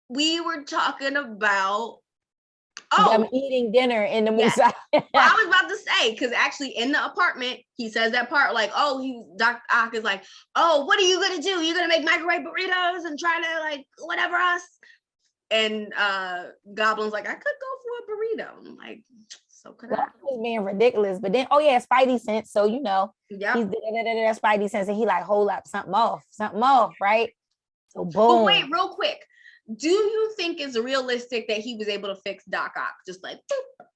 we were talking about them eating dinner in the movie. Well, I was about to say, because actually in the apartment, he says that part like, Doc Ock is like, oh, what are you gonna do? You're gonna make microwave burritos and try to like whatever us? And Goblin's like, I could go for a burrito. I'm like, so could I? Was being ridiculous, but then Spidey sense, so he's that Spidey sense, and he like hold up something off, right? So boom. But wait, real quick, do you think it's realistic that he was able to fix Doc Ock just like? Boop?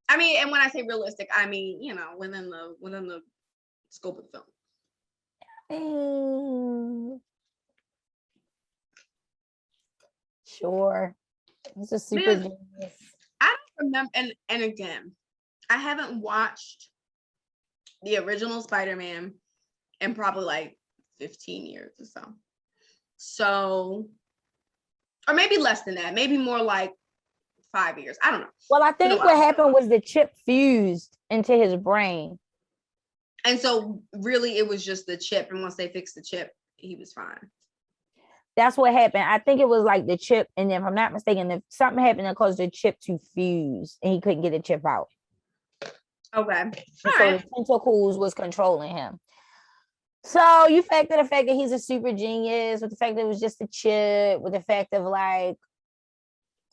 I mean, and when I say realistic, I mean within the scope of the film. Sure, it's a super genius. I don't remember, and again, I haven't watched the original Spider-Man in probably like 15 years or so. So, or maybe less than that, maybe more like 5 years. I don't know. Well, I think what happened was the chip fused into his brain. And so really it was just the chip. And once they fixed the chip, he was fine. That's what happened. I think it was like the chip. And then if I'm not mistaken, if something happened that caused the chip to fuse and he couldn't get the chip out. Okay. So the tentacles was controlling him. So you factor the fact that he's a super genius, with the fact that it was just a chip, with the fact of like,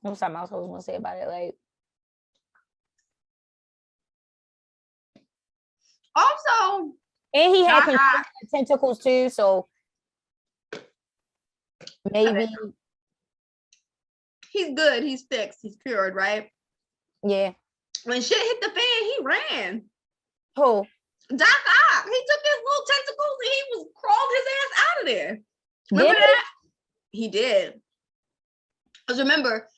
what was something else I was going to say about it? Like, also, and he had tentacles too, so maybe he's good. He's fixed. He's cured, right? Yeah. When shit hit the fan, he ran. Who? Doc Ock. He took his little tentacles and he was crawled his ass out of there. Remember that? He did. Because remember,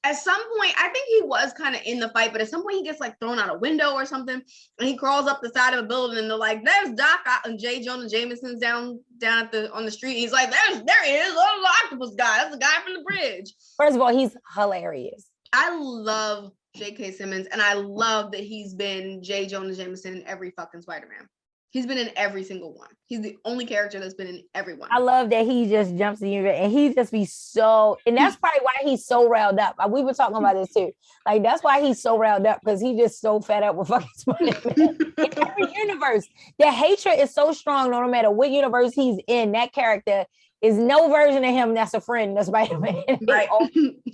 at some point, I think he was kind of in the fight, but at some point he gets like thrown out a window or something, and he crawls up the side of a building, and they're like, "There's Doc Ock," and J. Jonah Jameson's down on the street. He's like, "There he is, oh, the octopus guy. That's the guy from the bridge." First of all, he's hilarious. I love J.K. Simmons, and I love that he's been J. Jonah Jameson in every fucking Spider-Man. He's been in every single one. He's the only character that's been in every one. I love that he just jumps in and he just be so, and that's probably why he's so riled up. We were talking about this too. Like, that's why he's so riled up, because he just so fed up with fucking Spider-Man. In every universe, the hatred is so strong, no matter what universe he's in, that character is no version of him that's a friend of Spider-Man. Right.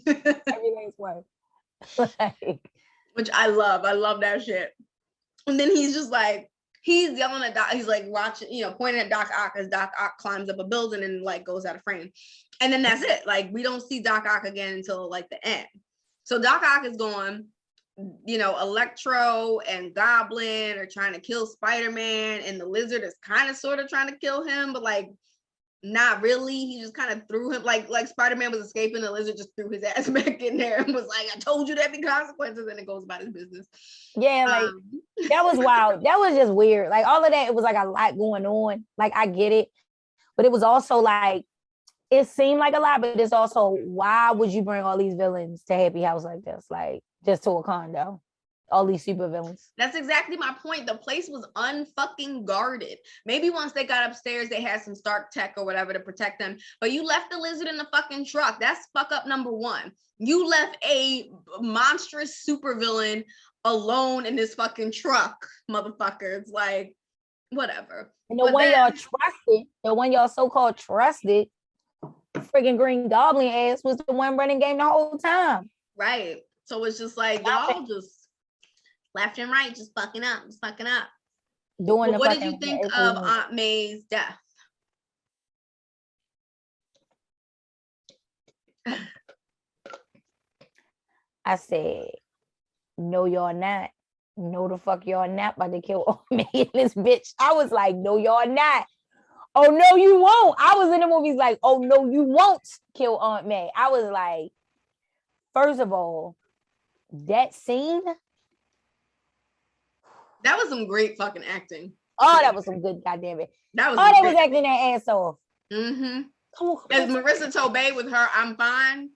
Everything's one. Like, which I love. I love that shit. And then he's just like, he's yelling at Doc. He's like watching, pointing at Doc Ock as Doc Ock climbs up a building and like goes out of frame. And then that's it. Like, we don't see Doc Ock again until like the end. So Doc Ock is gone. Electro and Goblin are trying to kill Spider-Man, and the Lizard is kind of sort of trying to kill him, but like not really. He just kind of threw him, like Spider-Man was escaping, the Lizard just threw his ass back in there and was like, "I told you there'd be consequences," and it goes about his business. Yeah, like that was wild. That was just weird. Like, all of that, it was like a lot going on. Like, I get it, but it was also like, it seemed like a lot, but it's also, why would you bring all these villains to Happy House like this? Like, just to a condo. All these super villains. That's exactly my point. The place was unfucking guarded. Maybe once they got upstairs, they had some Stark tech or whatever to protect them. But you left the Lizard in the fucking truck. That's fuck up number one. You left a monstrous supervillain alone in this fucking truck, motherfuckers. Like, whatever. And the one y'all trusted, the one y'all so-called trusted, friggin' Green Goblin ass was the one running game the whole time. Right. So it's just like, y'all just left and right, just fucking up. What did you think of Aunt May's death? I said, no, y'all not. No, the fuck y'all not about to kill Aunt May and this bitch. I was like, no, y'all not. Oh, no, you won't. I was in the movies like, oh, no, you won't kill Aunt May. I was like, first of all, that scene. That was some great fucking acting. Oh, that was some good goddamn it. That was they was acting that ass off. Mm-hmm. Come on. As Marissa Tomei with her, I'm fine.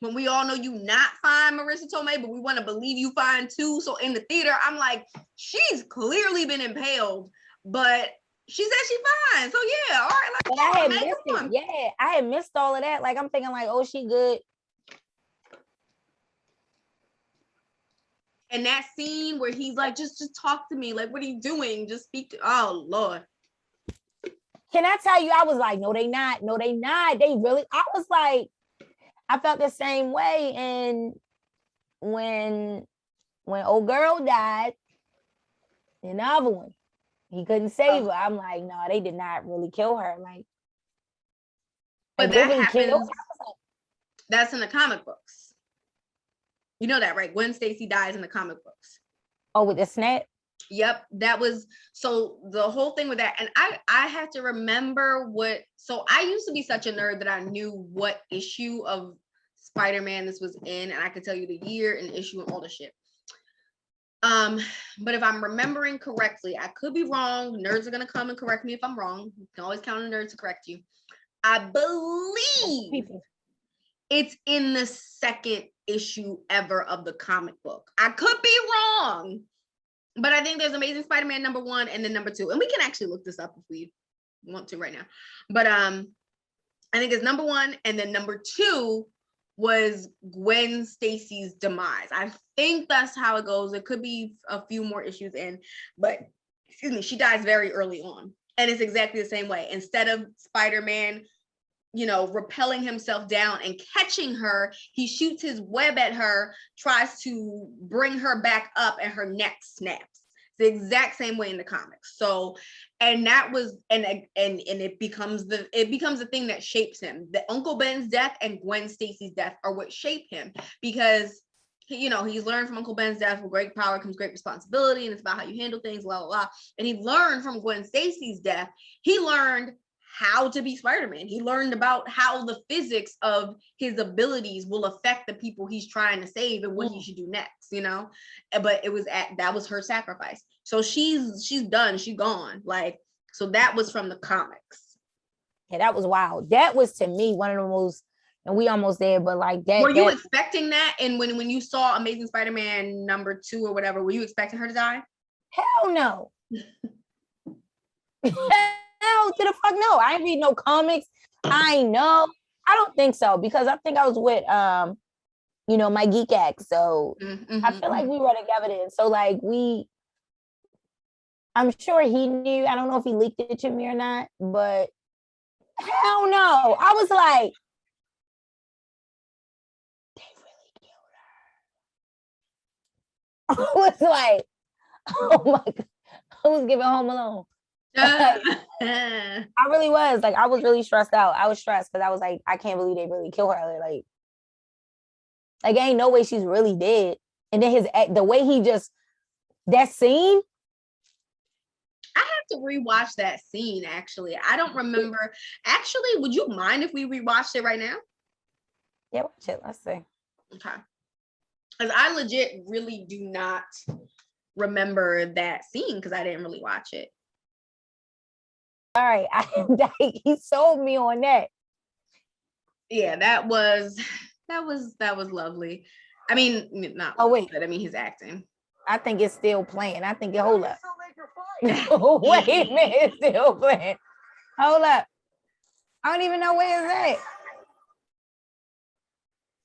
When we all know you not fine, Marissa Tomei, but we want to believe you fine too. So in the theater, I'm like, she's clearly been impaled, but She said she fine. So yeah, all right. But I had missed it. Yeah, I had missed all of that. Like I'm thinking, like, oh, she good. And that scene where he's like, just talk to me. Like, what are you doing? Just speak to. Oh Lord. Can I tell you? I was like, no, they not. No, they not. They really. I was like, I felt the same way. And when old girl died, and the other one, he couldn't save her. I'm like, no, they did not really kill her. Like, but that happens. That's in the comic books. You know that, right? Gwen Stacy dies in the comic books. Oh, with the snap? Yep. That was, so the whole thing with that. And I had to remember so I used to be such a nerd that I knew what issue of Spider-Man this was in, and I could tell you the year and issue and all the shit. But if I'm remembering correctly, I could be wrong. Nerds are gonna come and correct me if I'm wrong. You can always count on nerds to correct you. I believe it's in the second issue ever of the comic book. I could be wrong, but I think there's Amazing Spider-Man #1 and then #2. And we can actually look this up if we want to right now. But I think it's #1 and then #2 was Gwen Stacy's demise. I think that's how it goes. It could be a few more issues in, but excuse me, she dies very early on. And it's exactly the same way. Instead of Spider-Man, rappelling himself down and catching her, he shoots his web at her, tries to bring her back up, and her neck snaps. The exact same way in the comics. So, and that was, and it becomes the thing that shapes him. The Uncle Ben's death and Gwen Stacy's death are what shape him, because he's learned from Uncle Ben's death, with great power comes great responsibility, and it's about how you handle things, blah blah blah. And he learned from Gwen Stacy's death. He learned how to be Spider-Man. He learned about how the physics of his abilities will affect the people he's trying to save and what he should do next, but that was her sacrifice. So she's done, she's gone. Like, so that was from the comics. Yeah, that was wild. That was, to me, one of the most, and we almost there, but like that. Were you expecting that? And when you saw Amazing Spider-Man #2 or whatever, were you expecting her to die? Hell no. Hell to the fuck no. I ain't read no comics. I know. I don't think so, because I think I was with my geek act. So I feel like we were together then. So like I'm sure he knew. I don't know if he leaked it to me or not, but hell no. I was like, they really killed her. I was like, oh my God. I was giving Home Alone. I really was. Like, I was really stressed out. I was stressed because I was like, I can't believe they really killed her. Like ain't no way she's really dead. And then the way he just, that scene. I have to rewatch that scene, actually. I don't remember. Actually, would you mind if we rewatched it right now? Yeah, watch it. Let's see. Okay. Because I legit really do not remember that scene because I didn't really watch it. All right. He sold me on that. Yeah, that was lovely. I mean, not. Oh wait, but I mean, his acting. I think it's still playing. I think hold up. Wait a minute, it's still playing. Hold up. I don't even know where it's at.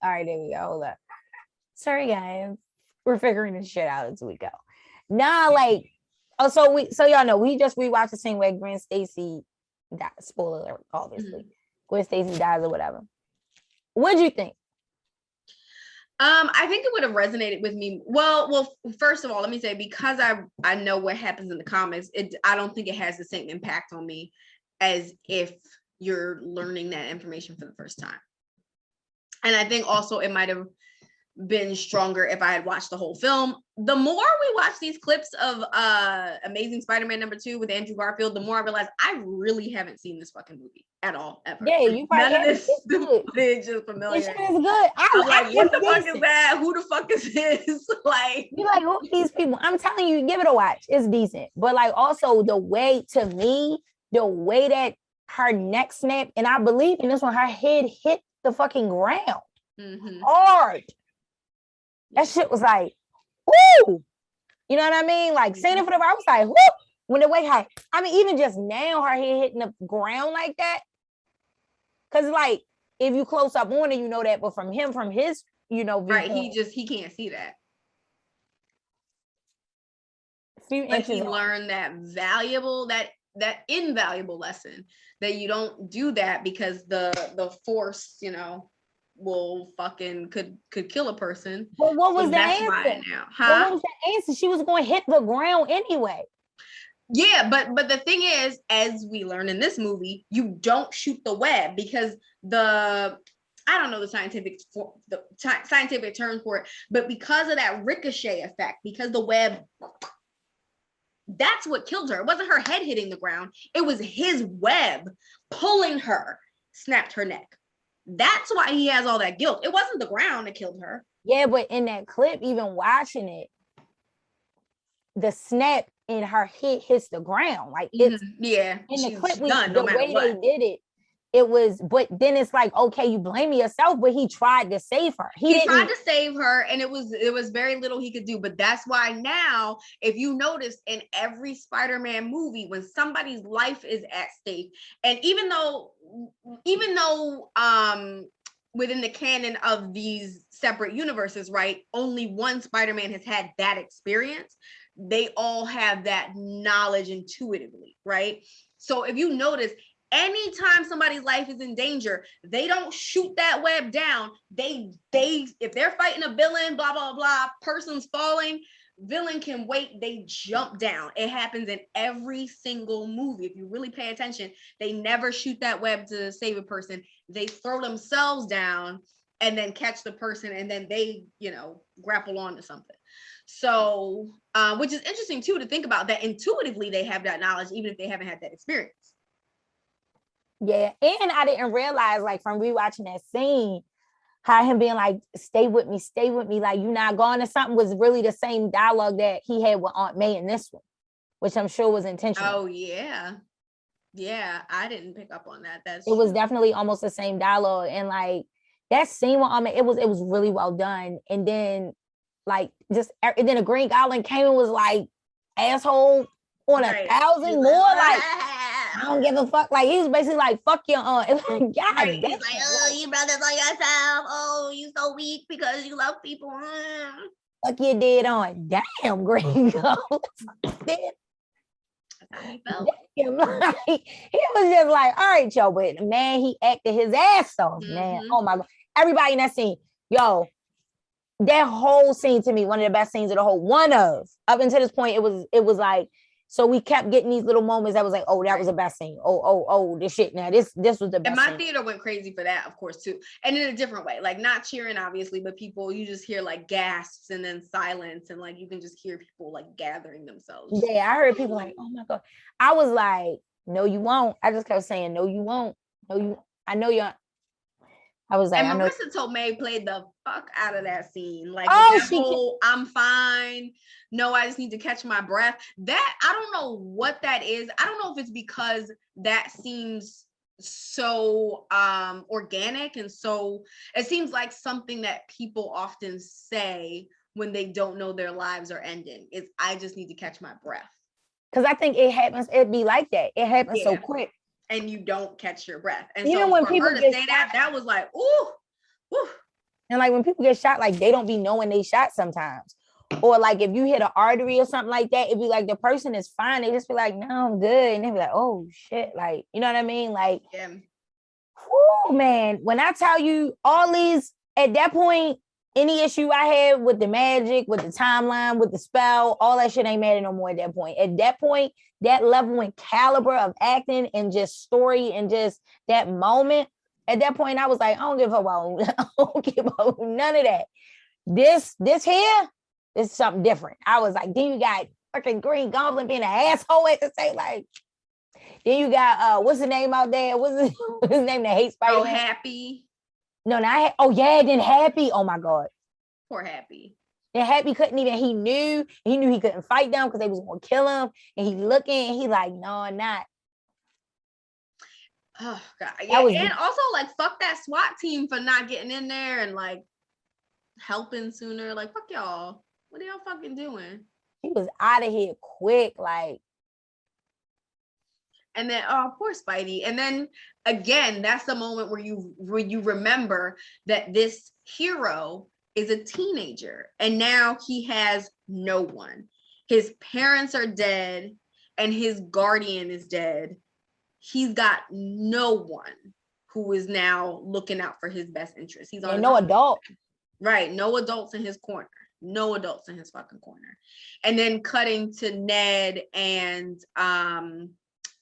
All right, there we go. Hold up. Sorry, guys. We're figuring this shit out as we go. Nah, like, so y'all know we just rewatched the scene where Gwen Stacy died. Spoiler alert, obviously. Gwen Stacy dies or whatever. What'd you think? I think it would have resonated with me. Well, first of all, let me say, because I know what happens in the comics, I don't think it has the same impact on me as if you're learning that information for the first time. And I think also it might have been stronger if I had watched the whole film. The more we watch these clips of Amazing Spider-Man #2 with Andrew Garfield, the more I realize I really haven't seen this fucking movie at all, ever. Yeah, you probably none of this footage is familiar. This shit is good. I'm like, what the fuck is that? Who the fuck is this? Like, you're like, who are these people? I'm telling you, give it a watch. It's decent. But like, also the way that her neck snapped, and I believe in this one, her head hit the fucking ground hard. That shit was like, woo! You know what I mean? Like, saying it for the I was like, whoo! When the way her, I mean, even just now, her head hitting the ground like that. Cause like, if you close up on it, you know that, but from his, right, viewpoint, he can't see that. Few But inches he off. learned that invaluable lesson that you don't do that because the force, will fucking could kill a person. But what was So the that's answer? why now, But what was the answer? She was going to hit the ground anyway. Yeah, but the thing is, as we learn in this movie, you don't shoot the web because I don't know the scientific term for it, but because of that ricochet effect, because the web, that's what killed her. It wasn't her head hitting the ground. It was his web pulling her, snapped her neck. That's why he has all that guilt. It wasn't the ground that killed her. Yeah, but in that clip, even watching it, the snap in her hit hits the ground. Like it's in the clip, the way they did it was, but then it's like, okay, you blame yourself, but he tried to save her. He tried to save her, and it was very little he could do. But that's why now, if you notice in every Spider-Man movie, when somebody's life is at stake, and even though within the canon of these separate universes, right, only one Spider-Man has had that experience, they all have that knowledge intuitively, right? So if you notice, anytime somebody's life is in danger, they don't shoot that web down. They if they're fighting a villain, blah, blah, blah, person's falling, villain can wait, they jump down. It happens in every single movie. If you really pay attention, they never shoot that web to save a person. They throw themselves down and then catch the person, and then they, grapple onto something. So, which is interesting too, to think about that intuitively they have that knowledge, even if they haven't had that experience. Yeah, and I didn't realize, like, from rewatching that scene, how him being like, stay with me, like, you're not going, or something, was really the same dialogue that he had with Aunt May in this one, which I'm sure was intentional. Oh, yeah. Yeah, I didn't pick up on that. It was definitely almost the same dialogue. And like, that scene with Aunt May, it was really well done. And then, like, and then a Green Goblin came and was like, asshole on 1,000 more, like, I don't give a fuck. Like, he was basically like, fuck your aunt. It was like, God, right. He's like, oh, you brothers like yourself. Oh, you so weak because you love people. Fuck you dead on. Damn, Green Goblin. He was just like, all right, yo, but man, he acted his ass off, man. Oh my God. Everybody in that scene, yo, that whole scene to me, one of the best scenes of the whole, up until this point, it was like, so we kept getting these little moments that was like, oh, that was the best scene. Oh, this shit. Now this was the best. And my theater went crazy for that, of course, too. And in a different way, like not cheering, obviously, but people, you just hear like gasps and then silence, and like you can just hear people like gathering themselves. Yeah, I heard people like, oh my God. I was like, no, you won't. I just kept saying, no, you won't. No, you. I know you're. I was like, and Marissa Tomei played the fuck out of that scene. Like, I'm fine. No, I just need to catch my breath. That, I don't know what that is. I don't know if it's because that seems so organic, and so it seems like something that people often say when they don't know their lives are ending, is I just need to catch my breath. Because I think it happens, it'd be like that. It happens so quick. And you don't catch your breath. And even so when for people her to say that was like, ooh. And like when people get shot, like they don't be knowing they shot sometimes. Or like if you hit an artery or something like that, it'd be like the person is fine. They just be like, no, I'm good. And they be like, oh shit. Like, you know what I mean? Like, whoo, man, when I tell you all these, at that point, any issue I had with the magic, with the timeline, with the spell, all that shit ain't matter no more at that point. At that point, that level and caliber of acting and just story and just that moment, at that point, I was like, I don't give a fuck. I don't give a none of that. This here is something different. I was like, then you got fucking Green Goblin being an asshole at the same, like, then you got what's the name out there? What's his name that hates Spider-Man? Oh, Happy. No, not then Happy. Oh my God. Poor Happy. Then Happy couldn't even, he knew he couldn't fight them because they was gonna kill him. And he looking and he like, no, I'm not. Oh God. Yeah. And also like fuck that SWAT team for not getting in there and like helping sooner. Like fuck y'all. What are y'all fucking doing? He was out of here quick. Like And then, oh, poor Spidey. And then again, that's the moment where you remember that this hero is a teenager and now he has no one. His parents are dead and his guardian is dead. He's got no one who is now looking out for his best interest. He's on no adult. Right. No adults in his corner. No adults in his fucking corner. And then cutting to Ned and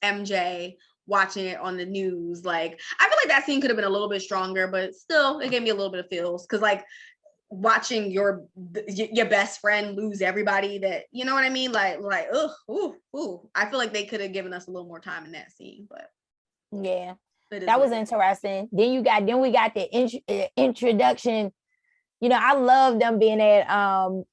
MJ watching it on the news. Like, I feel like that scene could have been a little bit stronger, but still it gave me a little bit of feels. Cause like watching your best friend lose everybody that, you know what I mean? Like, ooh. I feel like they could have given us a little more time in that scene, but yeah, that was interesting. Then we got the introduction. You know, I love them being at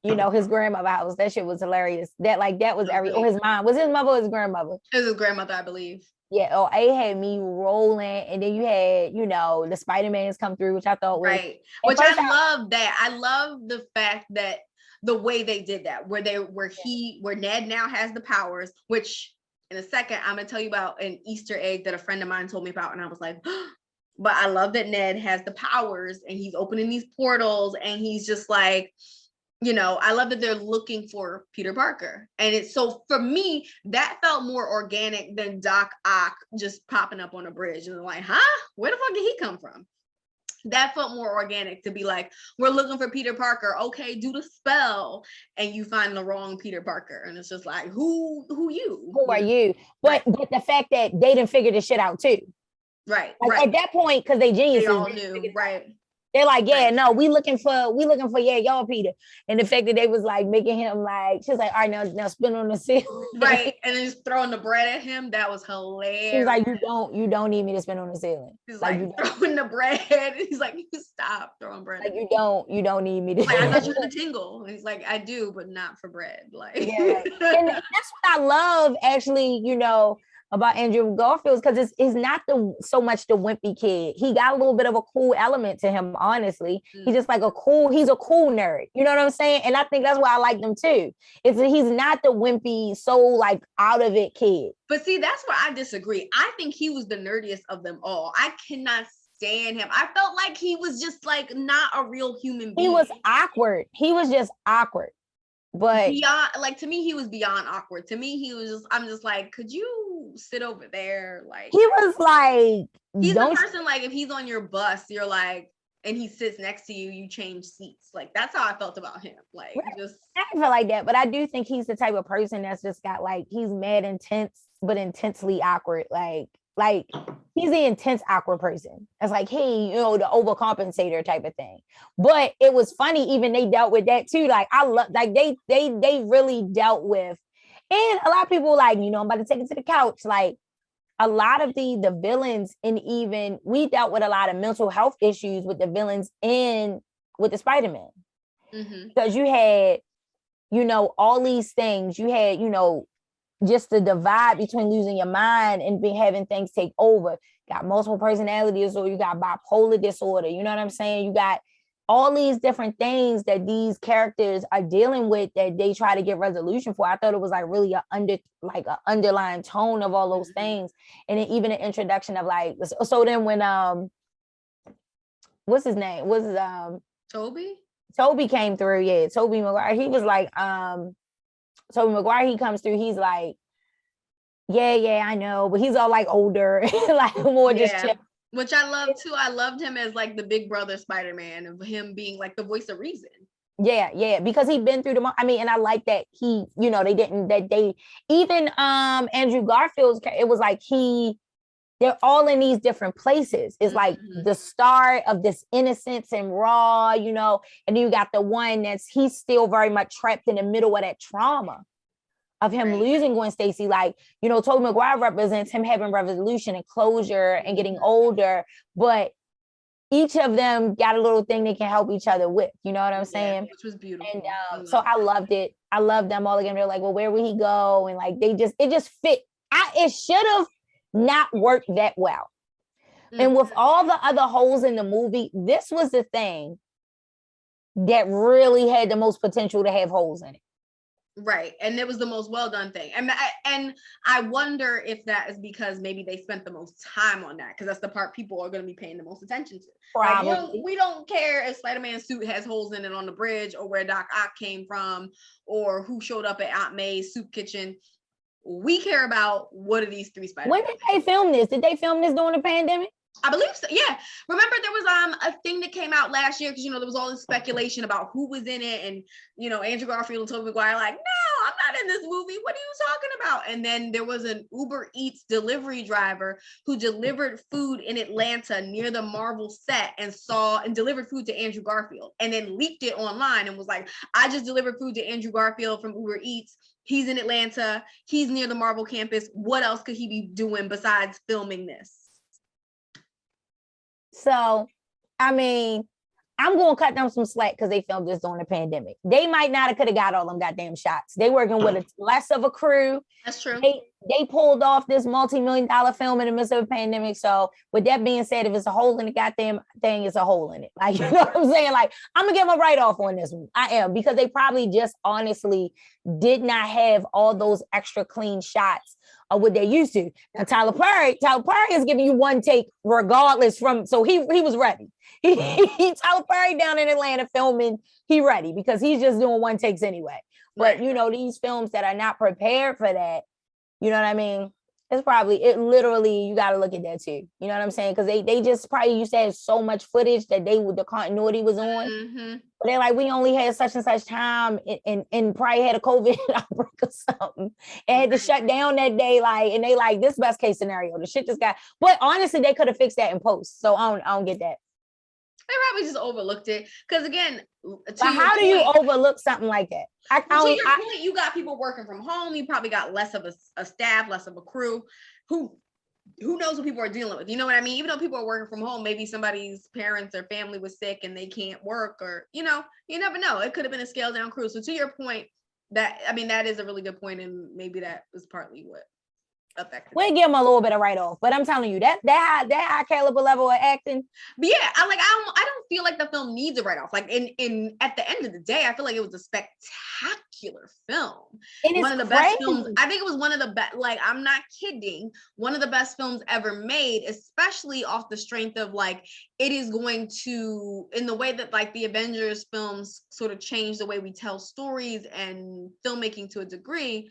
his grandmother's house. That shit was hilarious. That was his mom. Was his mother or his grandmother? It was his grandmother, I believe. Yeah, it had me rolling. And then you had, the Spider-Mans come through, which I thought was right. Which I love that. I love the fact that the way they did that, where Ned now has the powers, which in a second I'm gonna tell you about an Easter egg that a friend of mine told me about, and I was like, but I love that Ned has the powers and he's opening these portals and he's just like, I love that they're looking for Peter Parker. And it's so, for me, that felt more organic than Doc Ock just popping up on a bridge and like, huh? Where the fuck did he come from? That felt more organic to be like, we're looking for Peter Parker. Okay, do the spell. And you find the wrong Peter Parker. And it's just like, who you? Who are you? But the fact that they didn't figure this shit out too. Right. At that point, because they geniuses. They all knew, right. They're like, yeah, no, we looking for y'all Peter. And the fact that they was like making him like, she's like, all right, now spin on the ceiling. Right. And then just throwing the bread at him. That was hilarious. She's like, you don't need me to spin on the ceiling. He's like throwing the bread. He's like, you stop throwing bread. Like you don't need me to. Like, I thought you had a tingle. He's like, I do, but not for bread. Like, yeah. And that's what I love, actually, about Andrew Garfield, because it's not so much the wimpy kid. He got a little bit of a cool element to him, honestly. He's just like he's a cool nerd. You know what I'm saying? And I think that's why I like them too. He's not the wimpy, so like out of it kid. But see, that's where I disagree. I think he was the nerdiest of them all. I cannot stand him. I felt like he was just like not a real human being. He was awkward. He was just awkward. But beyond, like, to me, he was beyond awkward. To me, I'm just like, could you sit over there? Like, he was like, he's the person, like, if he's on your bus, you're like, and he sits next to you, you change seats. Like, that's how I felt about him. Like, just I feel like that, but I do think he's the type of person that's just got like, he's mad intense, but intensely awkward. Like he's the intense awkward person. It's like, hey, the overcompensator type of thing. But it was funny, even they dealt with that too. Like I love, like they really dealt with, and a lot of people like, I'm about to take it to the couch. Like a lot of the villains, and even we dealt with a lot of mental health issues with the villains with the Spider-Man. Because you had, all these things. You had, just the divide between losing your mind and having things take over. Got multiple personality disorder, you got bipolar disorder, you know what I'm saying? You got all these different things that these characters are dealing with that they try to get resolution for. I thought it was like really an underlying tone of all those things. And then even an introduction of like, so then when what's his name? Toby came through, yeah. Tobey Maguire, he was like, Tobey Maguire, he comes through, he's like, yeah, I know, but he's all like older, like more just chill. Which I love too. I loved him as like the big brother Spider-Man, of him being like the voice of reason. Yeah, because he'd been through and I like that he, even Andrew Garfield's, it was like they're all in these different places. It's like the start of this innocence and raw, and then you got the one he's still very much trapped in the middle of that trauma of him losing Gwen Stacy. Like, Tobey Maguire represents him having resolution and closure and getting older, but each of them got a little thing they can help each other with. You know what I'm saying? Which was beautiful. And so I loved it. I loved them all again. They're like, well, where would he go? And like, it just fit. It should have not worked that well. And with all the other holes in the movie, this was the thing that really had the most potential to have holes in it. Right. And it was the most well done thing. And I wonder if that is because maybe they spent the most time on that, because that's the part people are going to be paying the most attention to. Probably. Like, we don't care if Spider-Man's suit has holes in it on the bridge, or where Doc Ock came from, or who showed up at Aunt May's soup kitchen. We care about what are these three Spider-Man. When did they film this? Did they film this during the pandemic? I believe so. Yeah. Remember there was a thing that came out last year, because there was all this speculation about who was in it, and Andrew Garfield and Tobey Maguire like, no, I'm not in this movie. What are you talking about? And then there was an Uber Eats delivery driver who delivered food in Atlanta near the Marvel set and delivered food to Andrew Garfield, and then leaked it online and was like, I just delivered food to Andrew Garfield from Uber Eats. He's in Atlanta. He's near the Marvel campus. What else could he be doing besides filming this? So, I mean, I'm going to cut them some slack because they filmed this during the pandemic. They might not have could have got all them goddamn shots. They working with less of a crew. That's true. They pulled off this multi-million-dollar film in the midst of a pandemic. So, with that being said, if it's a hole in the goddamn thing, it's a hole in it. Like, you know what I'm saying? Like, I'm going to get my write-off on this one. I am, because they probably just honestly did not have all those extra clean shots of what they used to. Now, Tyler Perry is giving you one take regardless so he was ready. Tyler Perry down in Atlanta filming, he ready, because he's just doing one takes anyway. But, these films that are not prepared for that, you know what I mean? It literally, you got to look at that too. You know what I'm saying? Because they just probably used to have so much footage that the continuity was on. Mm-hmm. But they're like, we only had such and such time and probably had a COVID outbreak or something. And had to shut down that day. And they like, this best case scenario. The shit just got, but honestly, they could have fixed that in post. So I don't get that. They probably just overlooked it. Because again, how do you overlook something like that? To your point, you got people working from home. You probably got less of a staff, less of a crew. Who knows what people are dealing with? You know what I mean? Even though people are working from home, maybe somebody's parents or family was sick and they can't work, or you never know. It could have been a scaled down crew. So to your point, that is a really good point, and maybe that was partly what affected. We'll give them a little bit of write-off, but I'm telling you that high caliber level of acting. But yeah, I don't feel like the film needs a write-off. Like in at the end of the day, I feel like it was a spectacular film. One of the best films. I think it was one of the best. Like, I'm not kidding. One of the best films ever made, especially off the strength of it is going to, in the way that the Avengers films sort of change the way we tell stories and filmmaking to a degree.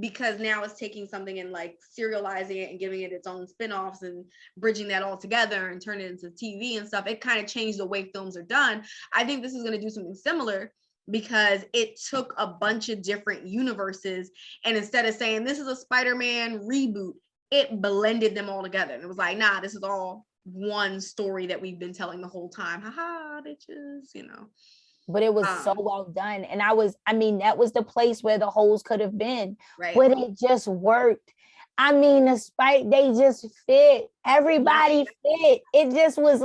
Because now it's taking something and serializing it and giving it its own spin-offs and bridging that all together and turn it into TV and stuff. It kind of changed the way films are done. I think this is going to do something similar, because it took a bunch of different universes, and instead of saying this is a Spider-Man reboot, it blended them all together. And it was like, nah, this is all one story that we've been telling the whole time. Haha, bitches, But it was so well done. And that was the place where the holes could have been. Right. But it just worked. I mean, they just fit. Everybody fit. It just was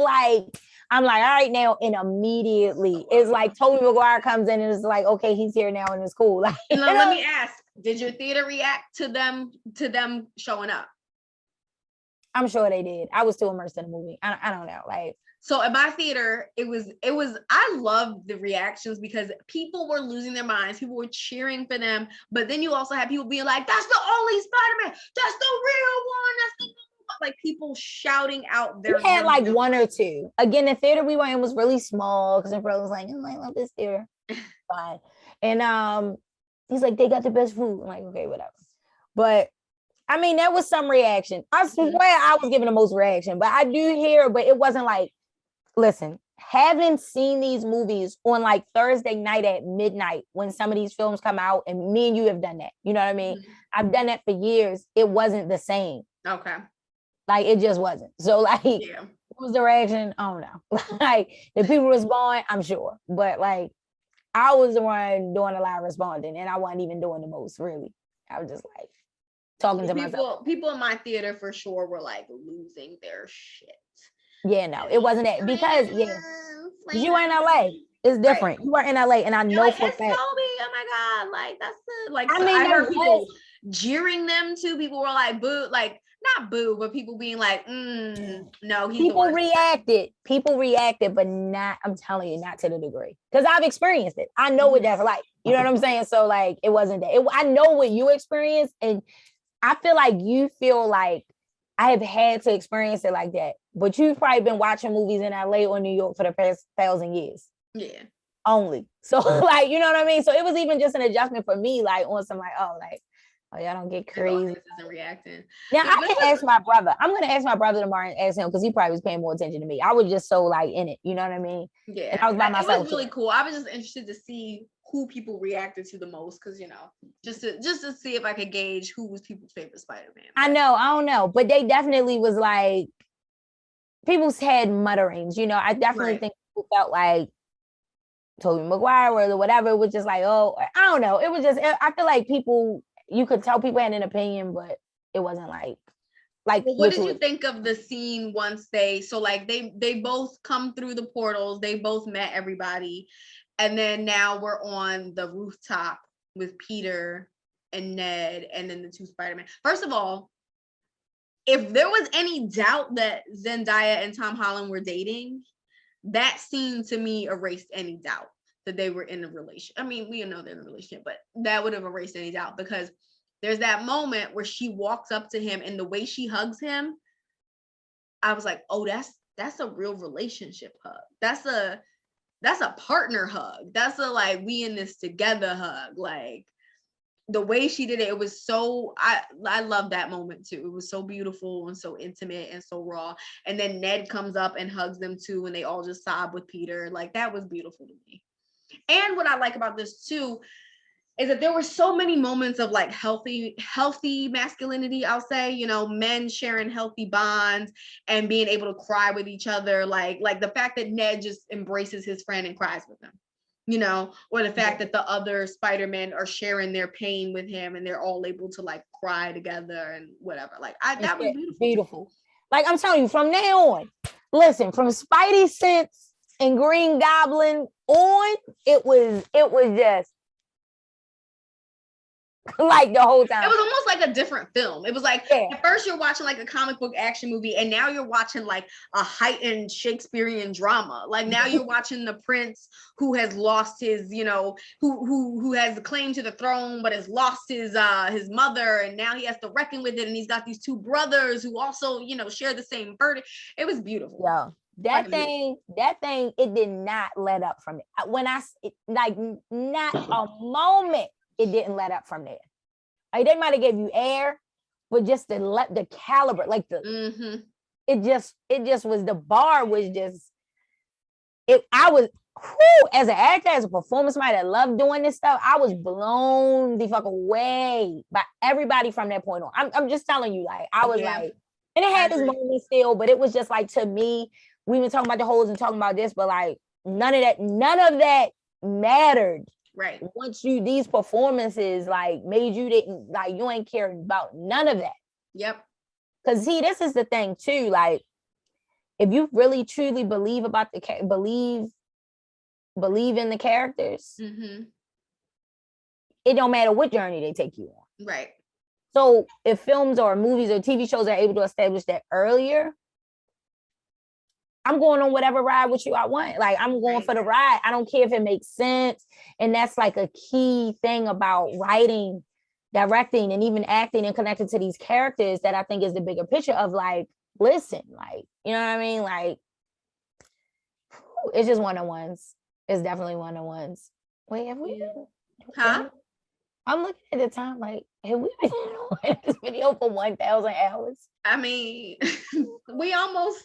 I'm like, all right now. And immediately it's like Tobey Maguire comes in and it's like, okay, he's here now and it's cool. Let me ask, did your theater react to them showing up? I'm sure they did. I was too immersed in the movie. I don't know. So at my theater, it was, I loved the reactions, because people were losing their minds. People were cheering for them. But then you also had people being like, that's the only Spider-Man. That's the real one. That's the people shouting out their. We had one or two. Again, the theater we were in was really small, because my brother was like, I love this theater. Fine. And he's like, they got the best food. I'm like, okay, whatever. But I mean, there was some reaction. I swear I was giving the most reaction, but I do hear, but it wasn't listen, having seen these movies on Thursday night at midnight when some of these films come out, and me and you have done that. You know what I mean? Mm-hmm. I've done that for years. It wasn't the same. Okay. It just wasn't. So what was the reaction? I don't know. The people respond, I'm sure. But I was the one doing a lot of responding, and I wasn't even doing the most, really. I was just talking to myself. People in my theater for sure were losing their shit. Yeah, no, it wasn't that, because you were in LA. It's different. Right. You were in LA, and I know for a fact. Oh my God, that's the I heard people jeering them too. People were boo. not boo, but people being like, no, he's People the worst. reacted, but not, I'm telling you, not to the degree. Because I've experienced it. I know what that's like. You know what I'm saying? So like, it wasn't that. I know what you experienced, and I feel like you feel like I have had to experience it like that. But you've probably been watching movies in LA or New York for the past 1,000 years. Yeah. Only. So like, you know what I mean? So it was even just an adjustment for me, like on some like, oh, y'all don't get crazy. Isn't reacting. Now I can ask my brother. I'm gonna ask my brother tomorrow and ask him because he probably was paying more attention to me. I was just so like in it, you know what I mean? Yeah. And I was by myself. It was really cool. I was just interested to see who people reacted to the most, because just to see if I could gauge who was people's favorite Spider-Man. I don't know, but they definitely was like, people had mutterings. I definitely think people felt like Tobey Maguire or whatever. It was just like, oh, I don't know. It was just, I feel like people, you could tell people had an opinion, but it wasn't like. Well, what did you think of the scene once they both come through the portals, they both met everybody, and then now we're on the rooftop with Peter and Ned and then the two Spider-Man. First of all, if there was any doubt that Zendaya and Tom Holland were dating, that scene to me erased any doubt that they were in a relationship. I mean, we know they're in a relationship, but that would have erased any doubt, because there's that moment where she walks up to him and the way she hugs him, I was like, oh, that's a real relationship hug. That's a partner hug. That's a like, we in this together hug. Like, the way she did it was so, I love that moment too. It was so beautiful and so intimate and so raw. And then Ned comes up and hugs them too, and they all just sob with Peter. Like, that was beautiful to me. And what I like about this too is that there were so many moments of like healthy masculinity, I'll say, men sharing healthy bonds and being able to cry with each other. Like the fact that Ned just embraces his friend and cries with him. Or the fact that the other Spider-Men are sharing their pain with him and they're all able to like cry together and whatever. Like, that was beautiful. Like, I'm telling you, from now on, listen, from Spidey Sense and Green Goblin on, it was just like the whole time. It was almost like a different film. It was like, at first you're watching like a comic book action movie, and now you're watching like a heightened Shakespearean drama. Like, now you're watching the prince who has lost his, who has the claim to the throne, but has lost his mother, and now he has to reckon with it. And he's got these two brothers who also, share the same burden. It was beautiful. Yeah. That thing, it did not let up from it. When not a moment, it didn't let up from there. Like, they might have gave you air, but just the caliber, like it just was, the bar was just, I was, as an actor, as a performer, somebody that loved doing this stuff, I was blown the fuck away by everybody from that point on. I'm just telling you, like, I was like, and it had this moment still, but it was just like, to me, we've been talking about the holes and talking about this, but like, none of that mattered. Right. Once these performances like made you didn't like, you ain't care about none of that. Yep. Because see, this is the thing too. Like, if you really truly believe about believe in the characters, it don't matter what journey they take you on. Right. So if films or movies or TV shows are able to establish that earlier, I'm going on whatever ride with you I want. Like, I'm going for the ride. I don't care if it makes sense. And that's like a key thing about writing, directing, and even acting and connected to these characters that I think is the bigger picture of like, listen, like, you know what I mean? Like, it's just one-on-ones. It's definitely one-on-ones. Wait, have we been? Huh? I'm looking at the time like, have we been on this video for 1,000 hours? I mean, we almost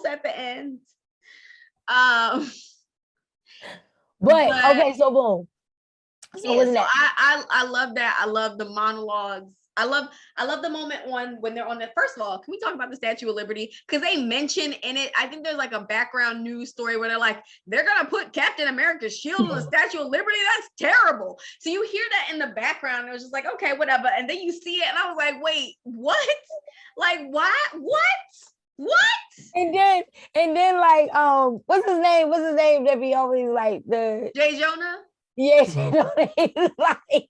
at the end. But okay, so boom. So wasn't that? I love that. I love the monologues. I love the moment when they're on the, first of all, can we talk about the Statue of Liberty? Because they mention in it, I think there's like a background news story where they're like, they're gonna put Captain America's shield on the Statue of Liberty. That's terrible. So you hear that in the background, and it was just like, okay, whatever. And then you see it, and I was like, wait, what? Like, what? And then like, what's his name? That be always like the Jay Jonah? Yeah, he's like,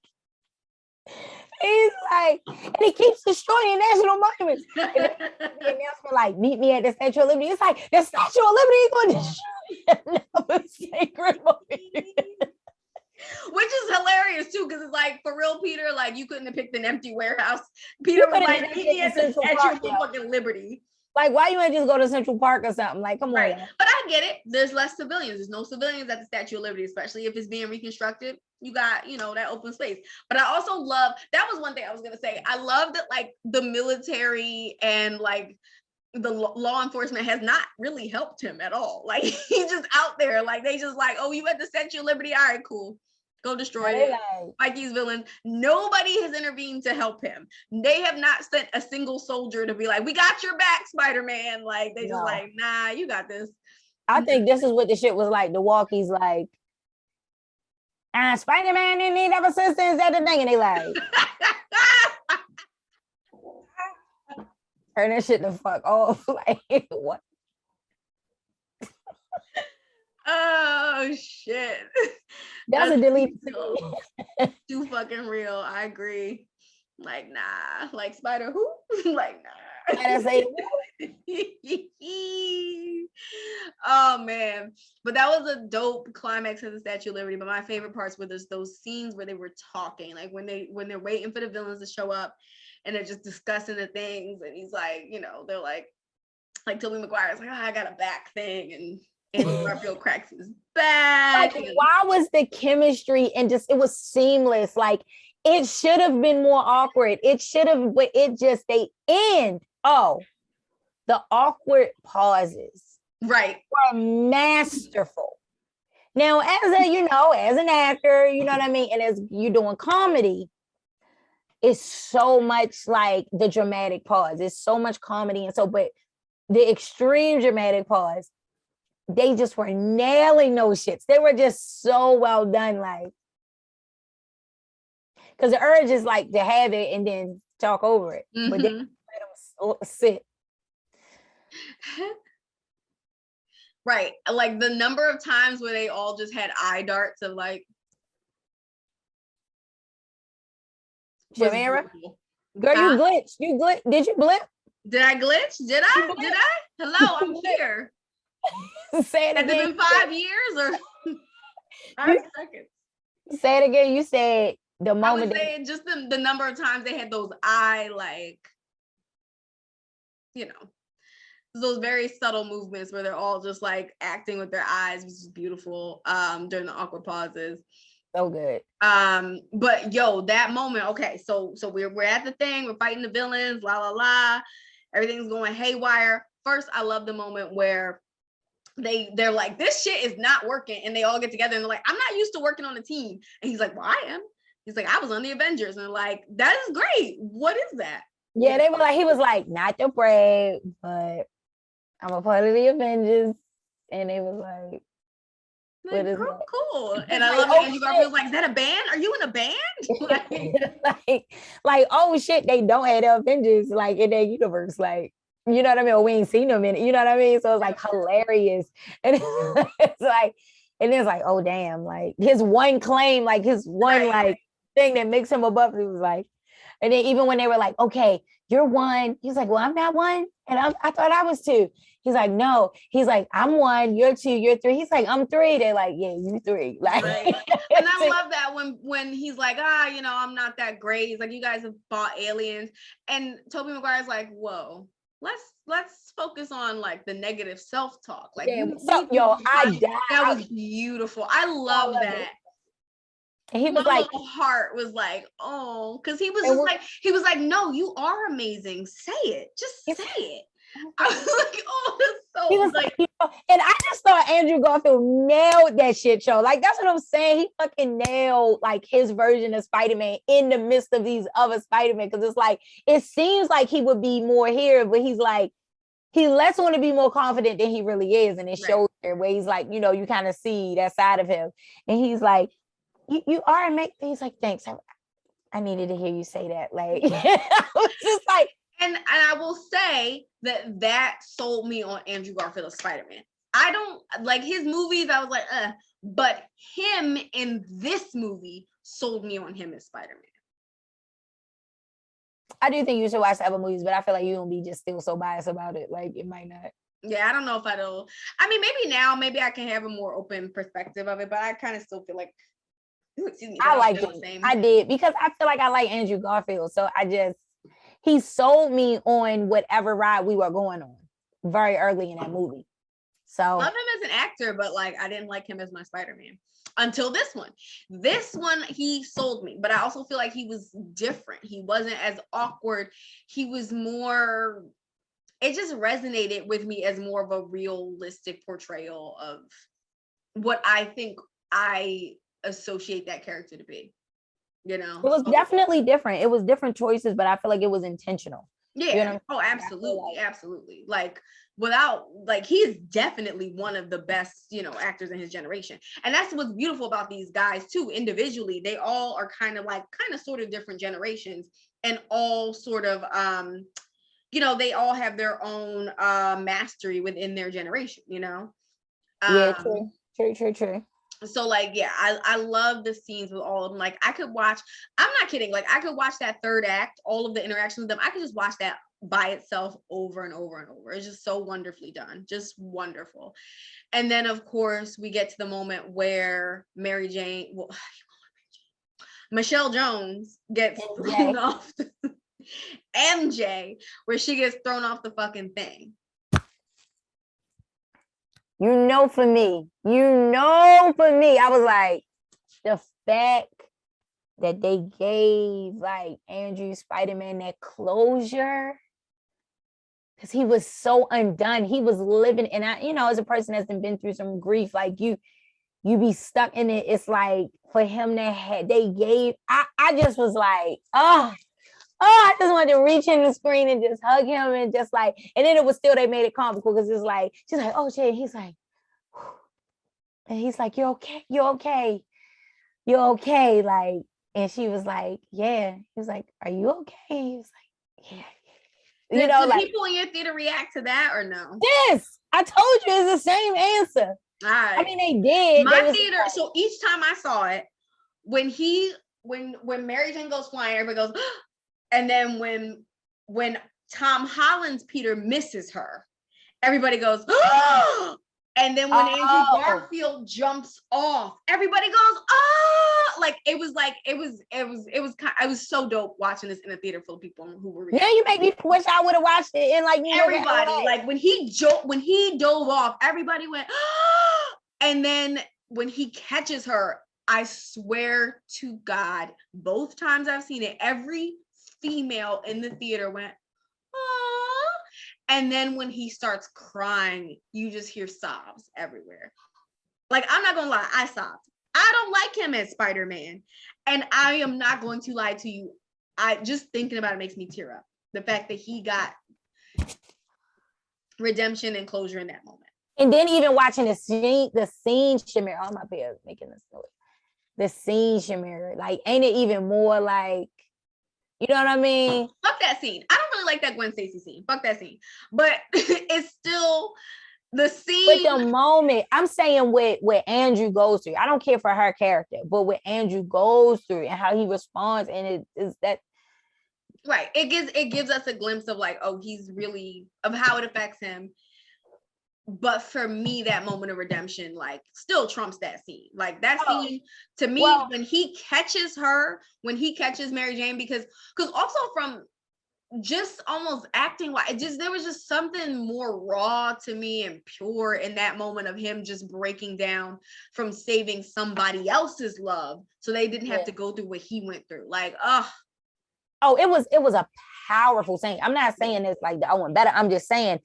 He's like, and he keeps destroying national monuments. And then the announcement like, meet me at the Statue of Liberty. It's like, the Statue of Liberty is going to destroy another sacred monument. Which is hilarious too, because it's like, for real, Peter, like, you couldn't have picked an empty warehouse. Peter was like, meet me at the Statue of fucking Liberty. Like, why you ain't just go to Central Park or something? Like, come on. But I get it. There's less civilians. There's no civilians at the Statue of Liberty, especially if it's being reconstructed. You got, that open space. But I also love, that was one thing I was going to say. I love that, like, the military and, like, the law enforcement has not really helped him at all. Like, he's just out there. Like, they just like, oh, you at the Statue of Liberty? All right, cool. Go destroy it. Fight these villains. Nobody has intervened to help him. They have not sent a single soldier to be like, we got your back, Spider-Man. Like, they just like, nah, you got this. I think this is what the shit was like. The walkies like, Spider-Man didn't need of assistance at the thing. And they like, turn that shit the fuck off. Like, what? Oh shit. That's a delete. Too fucking real. I agree. Like, nah. Like, Spider who? Like, nah. I say, oh man. But that was a dope climax of the Statue of Liberty. But my favorite parts were those scenes where they were talking, like when they're waiting for the villains to show up and they're just discussing the things, and he's like, they're like Tobey Maguire's like, oh, I got a back thing, and Garfield cracks his back. Like, why was the chemistry and just, it was seamless? Like, it should have been more awkward. It should have, but it just, they end. Oh, the awkward pauses. Right. Were masterful. Now, as an actor, you know what I mean? And as you're doing comedy, it's so much like the dramatic pause. It's so much comedy. And so, but the extreme dramatic pause, they just were nailing those shits. They were just so well done. Like, because the urge is like to have it and then talk over it. Mm-hmm. But then let them sit. Right. Like the number of times where they all just had eye darts of like, Shamira, girl, you glitched. You glitched. Did you blip? Did I glitch? Did I? Did I? Hello, I'm here. Say it again. Has it been 5 years or 5 seconds? Say it again. You said the moment. I would say just the number of times they had those eye, like, those very subtle movements where they're all just like acting with their eyes, which is beautiful during the awkward pauses. So good. But yo, that moment, okay, so we're at the thing, we're fighting the villains, la la la, everything's going haywire. First, I love the moment where they're like, this shit is not working, and they all get together and they're like, I'm not used to working on a team. And he's like, well, I am. He's like, I was on the Avengers. And they're like, that is great. What is that? Yeah, they were like, he was like, not the brave, but I'm a part of the Avengers. And they was like, what is that? Cool. And I love it. Andrew Garfield's like, is that a band? Are you in a band? like, oh shit, they don't have the Avengers like in their universe. Like, you know what I mean? Or we ain't seen them in it, you know what I mean? So it's like hilarious. And it's like, and it's like, oh damn, like his one claim, like his one like thing that makes him above, it was like, and then even when they were like, okay, you're one, he's like, well, I'm not one. And I thought I was two. He's like, no. He's like, I'm one, you're two, you're three. He's like, I'm three. They're like, yeah, you three. Like, right. And I love that when he's like, I'm not that great. He's like, you guys have fought aliens. And Tobey Maguire's like, whoa, let's focus on like the negative self-talk. Like, yeah, I died. That was beautiful. I love that. It. And he was like, heart was like, oh, because he was like, no, you are amazing. Say it. Just say it. I was like, oh, that's so. He was like, and I just thought Andrew Garfield nailed that shit show. Like, that's what I'm saying. He fucking nailed like his version of Spider-Man in the midst of these other Spider-Man. Because it's like, it seems like he would be more here, but he's like, he lets want to be more confident than he really is. And it shows there where he's like, you kind of see that side of him. And he's like, you are amazing. He's like, thanks. I needed to hear you say that. Like, I was just like, and I will say that sold me on Andrew Garfield as Spider-Man. I don't like his movies. I was like, but him in this movie sold me on him as Spider-Man. I do think you should watch the other movies, but I feel like you don't be just still so biased about it. Like it might not. Yeah, I don't know if I'll. I mean, maybe now, maybe I can have a more open perspective of it, but I kind of still feel like. Excuse me, I like it. I did because I feel like I like Andrew Garfield, so he sold me on whatever ride we were going on very early in that movie. So love him as an actor, but like I didn't like him as my Spider-Man until this one. This one he sold me, but I also feel like he was different. He wasn't as awkward. He was more. It just resonated with me as more of a realistic portrayal of what I think I associate that character to be. You know, it was definitely different. It was different choices, but I feel like it was intentional. Yeah. You know? Oh, absolutely, absolutely. Like without like he's definitely one of the best, you know, actors in his generation. And that's what's beautiful about these guys too. Individually, they all are kind of sort of different generations and all sort of you know, they all have their own mastery within their generation, you know. Yeah, true. So like, yeah, I love the scenes with all of them. Like I could watch, I'm not kidding, like I could watch that third act, all of the interactions with them. I could just watch that by itself over and over and over. It's just so wonderfully done, just wonderful. And then of course we get to the moment where Michelle Jones gets thrown off MJ, where she gets thrown off the fucking thing. You know, for me, I was like, the fact that they gave like Andrew Spider-Man that closure, because he was so undone. He was living, and I, you know, as a person that's been through some grief, like you be stuck in it. It's like for him I just was like, I just wanted to reach in the screen and just hug him and just like, and then it was still, they made it comical because it's like, she's like, oh, Jay, he's like, whew. And he's like, you're okay. Like, and she was like, yeah. He was like, are you okay? He was like, yeah. You know, like people in your theater react to that or no? Yes, I told you it's the same answer. All right. I mean, they did. My theater. Like, so each time I saw it, when Mary Jane goes flying, everybody goes. And then when Tom Holland's Peter misses her, everybody goes, oh! And then when Andrew Garfield jumps off, everybody goes, oh! Like it was so dope watching this in a theater full of people who were reacting. Yeah, you make me wish I would have watched it and like everybody. Like when he dove off, everybody went, oh! And then when he catches her, I swear to God, both times I've seen it, every female in the theater went, aww. And then when he starts crying, you just hear sobs everywhere. Like, I'm not gonna lie, I sobbed. I don't like him as Spider-Man. And I am not going to lie to you. I just thinking about it makes me tear up. The fact that he got redemption and closure in that moment. And then even watching the scene, Shamira, oh my bad, making this noise. The scene, Shamira, like, ain't it even more like, you know what I mean? Fuck that scene. I don't really like that Gwen Stacy scene. Fuck that scene. But it's still the scene. With the moment, I'm saying what Andrew goes through. I don't care for her character, but what Andrew goes through and how he responds, and it is that. Right. It gives us a glimpse of like, oh, he's really, of how it affects him. But for me, that moment of redemption, like, still trumps that scene. Like, that scene, to me, when he catches Mary Jane, because also from just almost acting like, there was just something more raw to me and pure in that moment of him just breaking down from saving somebody else's love, so they didn't have to go through what he went through. Like, it was a powerful scene. I'm not saying it's like the other one better. I'm just saying,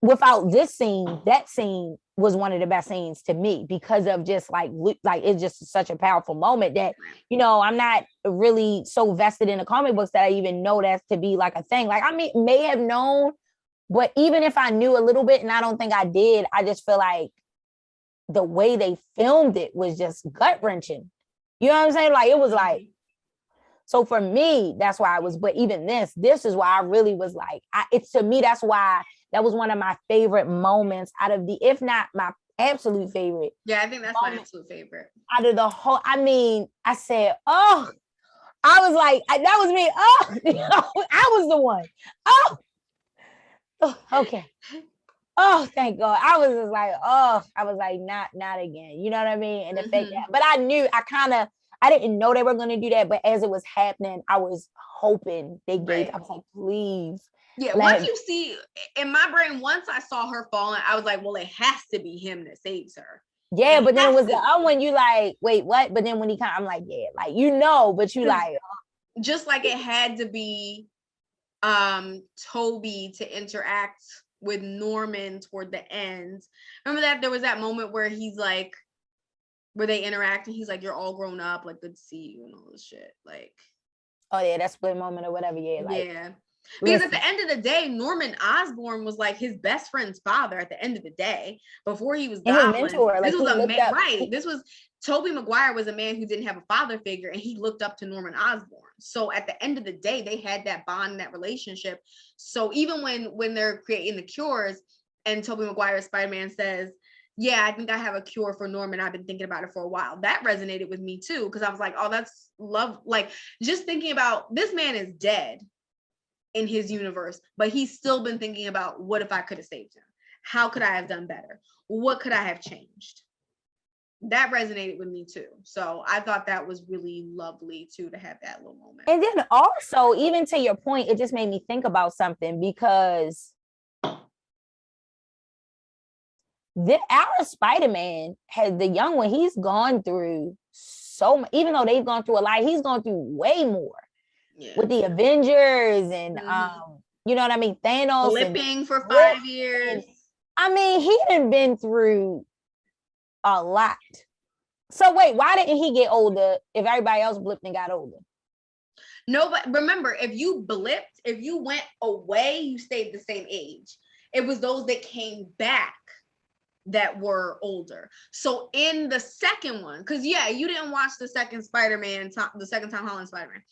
without this scene, that scene was one of the best scenes to me because of just like it's just such a powerful moment that, you know, I'm not really so vested in the comic books that I even know that to be like a thing. Like, I may have known, but even if I knew a little bit, and I don't think I did, I just feel like the way they filmed it was just gut wrenching. You know what I'm saying? Like, it was like, so for me, that's why I was, but even this is why I really was like, to me, that's why that was one of my favorite moments out of if not my absolute favorite. Yeah, I think that's my absolute favorite. Out of the whole, I mean, I said, oh, I was like, that was me. Oh, I was the one. Oh, okay. Oh, thank God. I was just like, I was like, not again. You know what I mean? And the fact that, but I knew I didn't know they were going to do that. But as it was happening, I was hoping they gave, I was like, please. Yeah, once you see, in my brain, once I saw her falling, I was like, well, it has to be him that saves her. Yeah, but then it was the other one, you like, wait, what? But then when he kind of, I'm like, yeah, like, but you like. Just like it had to be Toby to interact with Norman toward the end. Remember that there was that moment where he's like, where they interact and he's like, you're all grown up, like, good to see you and all this shit. Like, oh yeah, that split moment or whatever. Yeah, like, yeah. Because at the end of the day, Norman Osborn was like his best friend's father at the end of the day. Before he was Goblin, his mentor, like, this was a man, right? This was Tobey Maguire was a man who didn't have a father figure, and he looked up to Norman Osborn. So at the end of the day, they had that bond, that relationship. So even when they're creating the cures, and Tobey Maguire Spider-Man says, yeah, I think I have a cure for Norman. I've been thinking about it for a while. That resonated with me too, because I was like, oh, that's love. Like, just thinking about this man is dead in his universe, but he's still been thinking about, what if I could have saved him? How could I have done better? What could I have changed? That resonated with me too. So I thought that was really lovely too, to have that little moment. And then also, even to your point, it just made me think about something, because our Spider-Man has, the young one, he's gone through so much. Even though they've gone through a lot, he's gone through way more. Yeah. With the Avengers and you know what I mean, Thanos flipping for 5 years. I mean, he done been through a lot. So wait, why didn't he get older if everybody else blipped and got older? No, but remember, if you blipped, if you went away, you stayed the same age. It was those that came back that were older. So in the second one, because yeah, you didn't watch the second Spider-Man, the second Tom Holland Spider-Man.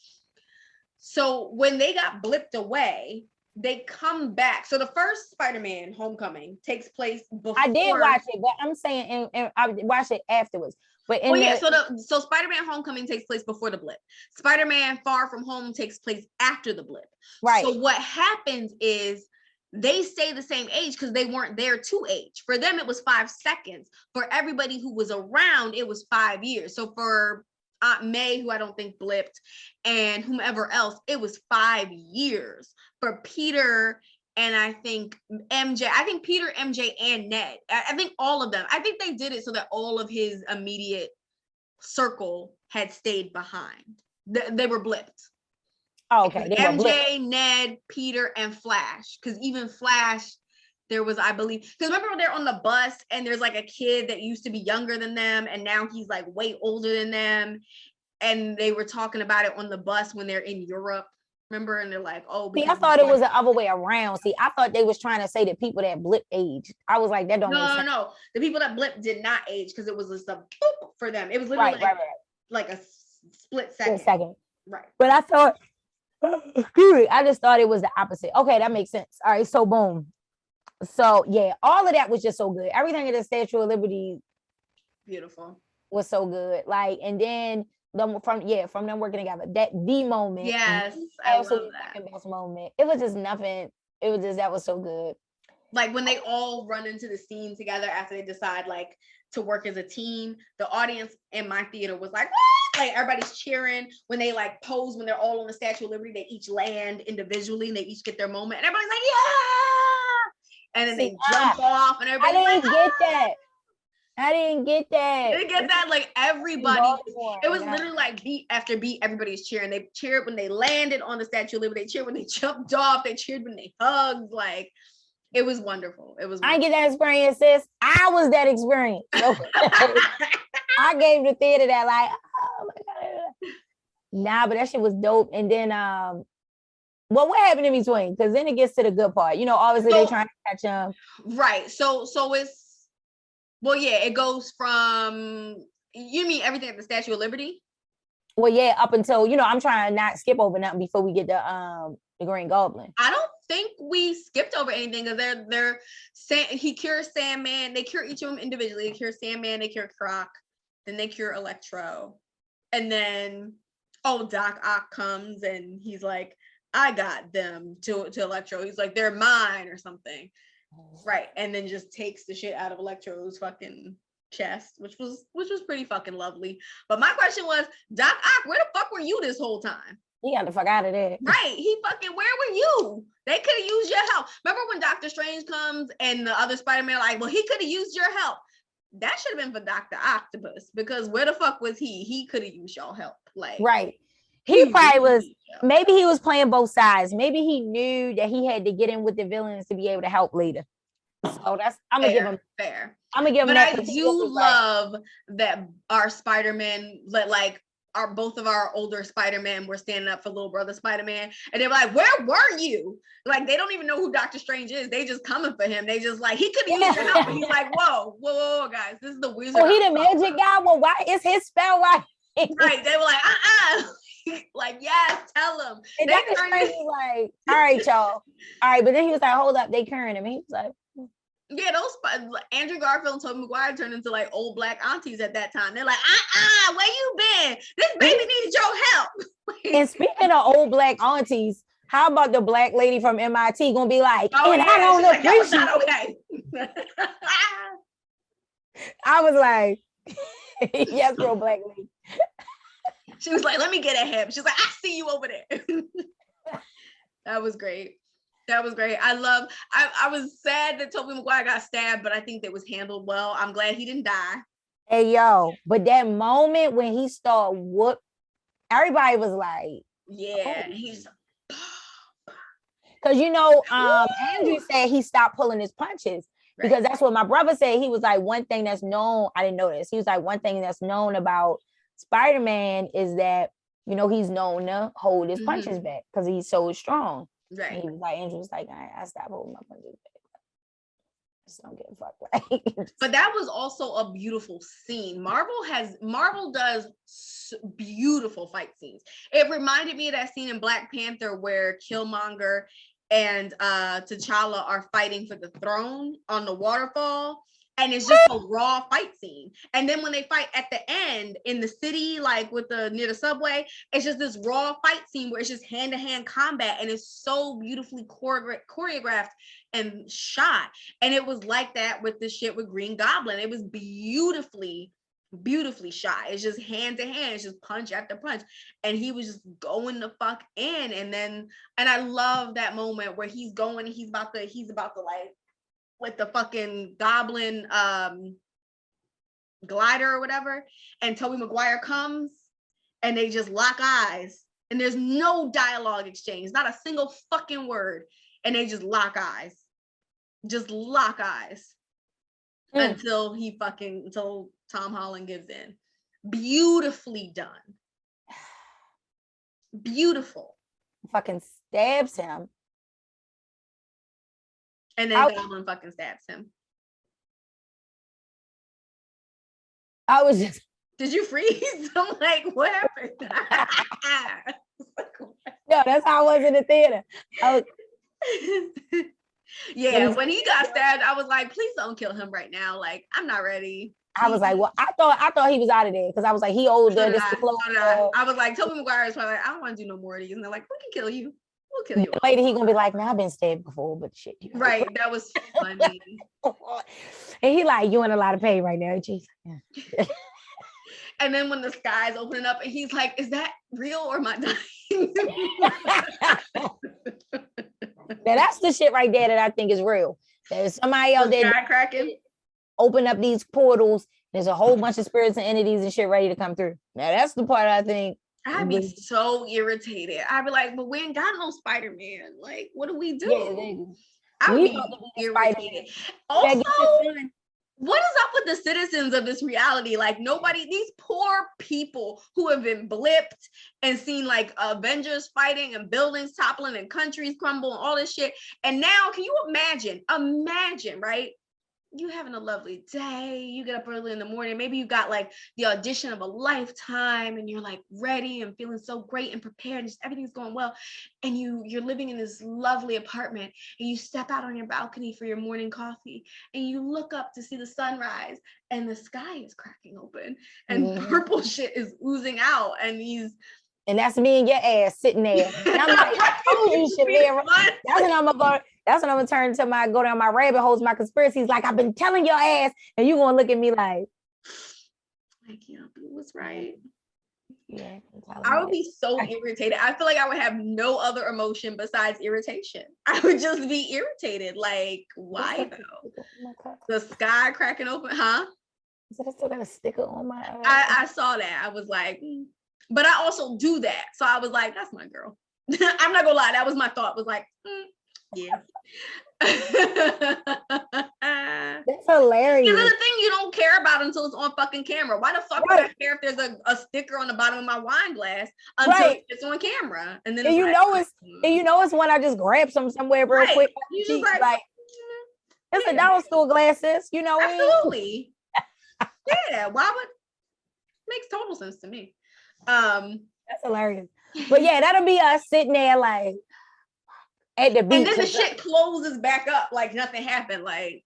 So when they got blipped away, they come back. So the first Spider-Man Homecoming takes place before. I did watch it, but I'm saying, and I watched it afterwards. But so Spider-Man Homecoming takes place before the blip. Spider-Man Far From Home takes place after the blip. Right. So what happens is they stay the same age because they weren't there to age. For them, it was 5 seconds. For everybody who was around, it was 5 years. So for Aunt May, who I don't think blipped, and whomever else, it was 5 years. For Peter and I think MJ, I think Peter, MJ, and Ned, I think all of them, I think they did it so that all of his immediate circle had stayed behind. They were blipped. Oh, okay. MJ, Ned, Peter, and Flash. Because even Flash, there was, I believe, because remember when they're on the bus and there's like a kid that used to be younger than them and now he's like way older than them, and they were talking about it on the bus when they're in Europe. Remember? And they're like, oh, see, I thought it was the other way around. See, I thought they was trying to say that people that blip age. I was like, that don't make sense. No. The people that blip did not age because it was just a boop for them. It was literally like a split second. Right. But I thought, I just thought it was the opposite. Okay, that makes sense. All right, so boom. So yeah, all of that was just so good. Everything in the Statue of Liberty, beautiful, was so good. Like, and then from them working together, the moment, yes, I love that best moment. It was just nothing. It was just, that was so good. Like when they all run into the scene together after they decide like to work as a team, the audience in my theater was like, ah! Like everybody's cheering when they like pose, when they're all on the Statue of Liberty. They each land individually and they each get their moment, and everybody's like, yeah, and then they jump off, and everybody. I didn't get that. I didn't get that. You didn't get that? Like everybody, it was literally like beat after beat. Everybody's cheering. They cheered when they landed on the Statue of Liberty. They cheered when they jumped off. They cheered when they hugged. Like, it was wonderful. It was. I get that experience, sis. I was that experience. I gave the theater that like, oh my God. Nah, but that shit was dope. And then, well, what happened in between? Because then it gets to the good part. You know, obviously they're trying to catch him. Right. So it's. Well, yeah, it goes from, you mean everything at the Statue of Liberty? Well, yeah, up until, I'm trying to not skip over nothing before we get the Green Goblin. I don't think we skipped over anything because he cures Sandman. They cure each of them individually. They cure Sandman, they cure Croc, then they cure Electro. And then Oh, Doc Ock comes and he's like, I got them to Electro. He's like, they're mine or something. Right. And then just takes the shit out of Electro's fucking chest, which was pretty fucking lovely. But my question was, Doc Ock, where the fuck were you this whole time? He got the fuck out of there. Right. He fucking, where were you? They could have used your help. Remember when Doctor Strange comes and the other Spider-Man like, well, he could have used your help. That should have been for Dr. Octopus, because where the fuck was he? He could have used y'all help. Like, right. He probably was, maybe he was playing both sides. Maybe he knew that he had to get in with the villains to be able to help later. So that's, I'm gonna give him fair. I'm gonna give him but that. I do love that our Spider-Man, like both of our older Spider-Man were standing up for little brother Spider-Man, and they were like, where were you? Like, they don't even know who Doctor Strange is. They just coming for him. They just like, he could have used your help. And he's like, whoa, guys, this is the wizard. Oh, he the magic guy? Well, why is his spell right? Right. They were like, like, yes, tell him. And Doctor Strange was like, all right, y'all. All right, but then he was like, hold up, they current him. And he was like, yeah, those Andrew Garfield and Tobey Maguire turned into like old black aunties at that time. They're like, where you been? This baby needed your help. And speaking of old black aunties, how about the black lady from MIT gonna be like, oh, and yeah, I don't like, that was appreciate not okay. I was like, yes, bro, black lady. She was like, let me get at him. She's like, I see you over there. That was great. That was great. I was sad that Tobey Maguire got stabbed, but I think that was handled well. I'm glad he didn't die. Hey, yo, but that moment when he started whoop, everybody was like, yeah, oh. He's because Andrew said he stopped pulling his punches. Right. Because that's what my brother said. He was like, one thing that's known, I didn't know this. He was like, one thing that's known about Spider-Man is that, he's known to hold his punches back because he's so strong. Right. And he was like, Andrew was like, I stopped holding my punches back. Just don't give a fuck. Like, but that was also a beautiful scene. Marvel does beautiful fight scenes. It reminded me of that scene in Black Panther where Killmonger and T'Challa are fighting for the throne on the waterfall, and it's just a raw fight scene. And then when they fight at the end in the city, like near the subway, it's just this raw fight scene where it's just hand-to-hand combat, and it's so beautifully choreographed and shot. And it was like that with the shit with Green Goblin. It was beautifully shot. It's just hand to hand. It's just punch after punch, and he was just going the fuck in. And I love that moment where he's going. He's about to like with the fucking goblin glider or whatever, and Tobey Maguire comes, and they just lock eyes, and there's no dialogue exchange, not a single fucking word, and they just lock eyes, until Tom Holland gives in. Beautifully done. Beautiful. Fucking stabs him. And then Goblin fucking stabs him. I was just... Did you freeze? I'm like, what happened? No, that's how I was in the theater. Yeah, when he got stabbed, I was like, please don't kill him right now. Like, I'm not ready. I was like, well, I thought he was out of there because I was like, he older. I was like, Tobey Maguire is probably like, I don't want to do no more of these. And they're like, we can kill you. We'll kill you. Later, he gonna be like, nah, I've been stabbed before, but shit. Right, that was funny. And he like, you in a lot of pain right now, jeez. Yeah. And then when the sky's opening up, and he's like, is that real or am I dying? Now that's the shit right there that I think is real. There's somebody out there cracking, open up these portals. There's a whole bunch of spirits and entities and shit ready to come through. Now that's the part I think. I'd be so irritated. I'd be like, but we ain't got no Spider-Man. Like, what do we do? Yeah, I would be irritated. Also, what is up with the citizens of this reality? Like, these poor people who have been blipped and seen like Avengers fighting and buildings toppling and countries crumble and all this shit. And now, can you imagine, right? You having a lovely day, you get up early in the morning, maybe you got like the audition of a lifetime, and you're like ready and feeling so great and prepared, and just everything's going well, and you're living in this lovely apartment, and you step out on your balcony for your morning coffee, and you look up to see the sunrise, and the sky is cracking open, and purple shit is oozing out, and these And that's me and your ass sitting there. And I'm like, I told you, Shamira. That's when I'm gonna turn to go down my rabbit holes, my conspiracies. Like, I've been telling your ass, and you gonna look at me like, I can't be what's right. Yeah. I would be so irritated. I feel like I would have no other emotion besides irritation. I would just be irritated. Like, why though? The sky cracking open, huh? So I still got a sticker on my eye. I saw that. I was like, but I also do that. So I was like, that's my girl. I'm not gonna lie. That was my thought. Was like, yeah. That's hilarious. This is the thing you don't care about until it's on fucking camera. Why the fuck would I care if there's a sticker on the bottom of my wine glass until it's on camera? And then and you know it's when I just grab somewhere real quick. You just like it's a dollar store glasses, you know. Absolutely. Yeah, why would makes total sense to me. That's hilarious. But yeah, that'll be us sitting there like at the beach. And then the shit closes back up like nothing happened. Like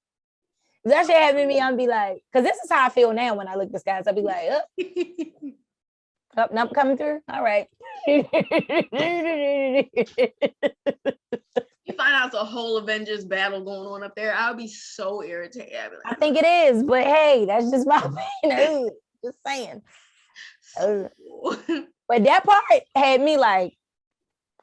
that shit happened to me. I'll be like, because this is how I feel now when I look at the skies. I'll be like, up, nope, coming through. All right. You find out the whole Avengers battle going on up there, I'll be so irritated. Like, I think it is, but hey, that's just my opinion. Just saying. But that part had me like,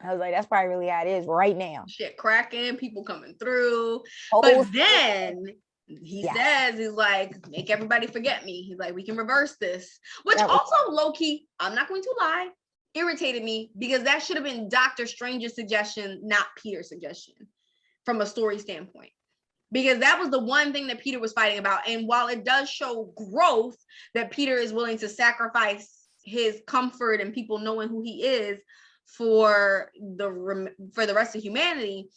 I was like, that's probably really how it is right now. Shit cracking, people coming through. But then he says, he's like, make everybody forget me. He's like, we can reverse this. Which also, low-key, I'm not going to lie, irritated me because that should have been Dr. Strange's suggestion, not Peter's suggestion from a story standpoint. Because that was the one thing that Peter was fighting about. And while it does show growth that Peter is willing to sacrifice his comfort and people knowing who he is for the rest of humanity,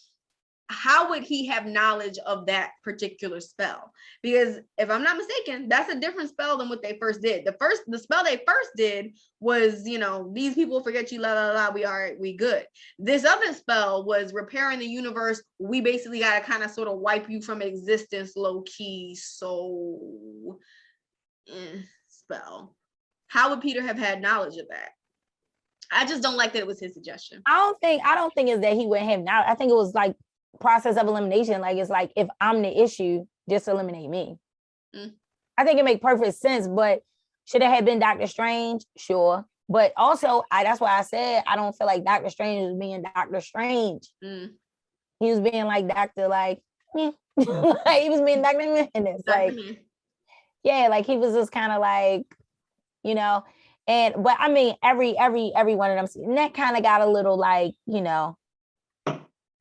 how would he have knowledge of that particular spell? Because if I'm not mistaken, that's a different spell than what they first did. The spell they first did was, these people forget you, la la la, we good. This other spell was repairing the universe. We basically got to kind of sort of wipe you from existence, low key. So spell. How would Peter have had knowledge of that? I just don't like that it was his suggestion. I don't think it's that he wouldn't have knowledge. I think it was like process of elimination. Like, it's like, if I'm the issue, just eliminate me. I think it makes perfect sense, but should it have been Doctor Strange? Sure. But also, that's why I said I don't feel like Doctor Strange was being Doctor Strange. He was being like Doctor, like, like, he was being Doctor Minutes. Like, yeah, like he was just kind of like, but I mean, every one of them, and that kind of got a little like,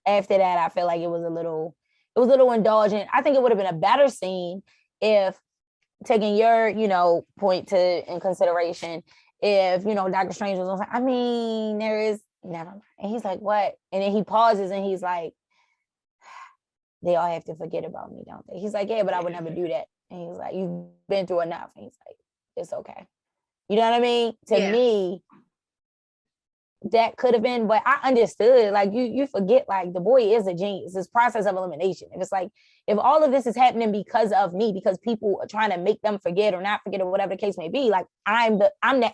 after that, I feel like it was a little indulgent. I think it would have been a better scene if, taking your, point in consideration, if, Dr. Strange was like, I mean, there is never mind. And he's like, what? And then he pauses and he's like, they all have to forget about me, don't they? He's like, yeah, but I would never do that. And he's like, you've been through enough. And he's like, it's okay. You know what I mean? To me, that could have been, but I understood. Like, you forget, like, the boy is a genius. This process of elimination. If it's like, if all of this is happening because of me, because people are trying to make them forget or not forget or whatever the case may be, like, I'm the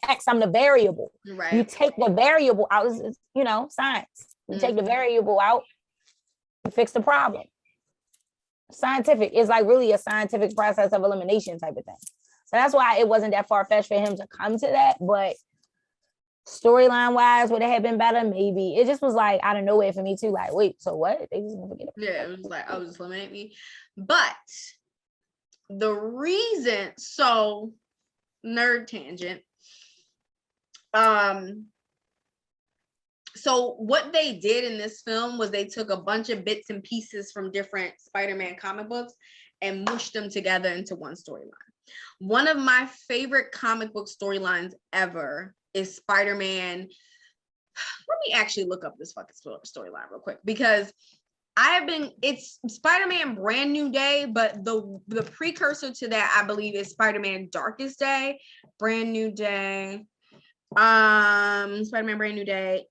X, I'm the variable. Right. You take the variable out, it's, science. You take the variable out, you fix the problem. Scientific is like really a scientific process of elimination type of thing. So that's why it wasn't that far-fetched for him to come to that, but storyline wise, would it have been better? Maybe. It just was like out of nowhere for me too. Like, wait, so what? They just gonna forget about it was like, I was just eliminate me. But the reason, so nerd tangent. So what they did in this film was they took a bunch of bits and pieces from different Spider-Man comic books and mushed them together into one storyline. One of my favorite comic book storylines ever is Spider-Man. Let me actually look up this fucking storyline real quick, because it's Spider-Man Brand New Day, but the precursor to that, I believe, is Spider-Man Darkest Day. Brand New Day. Spider-Man Brand New Day.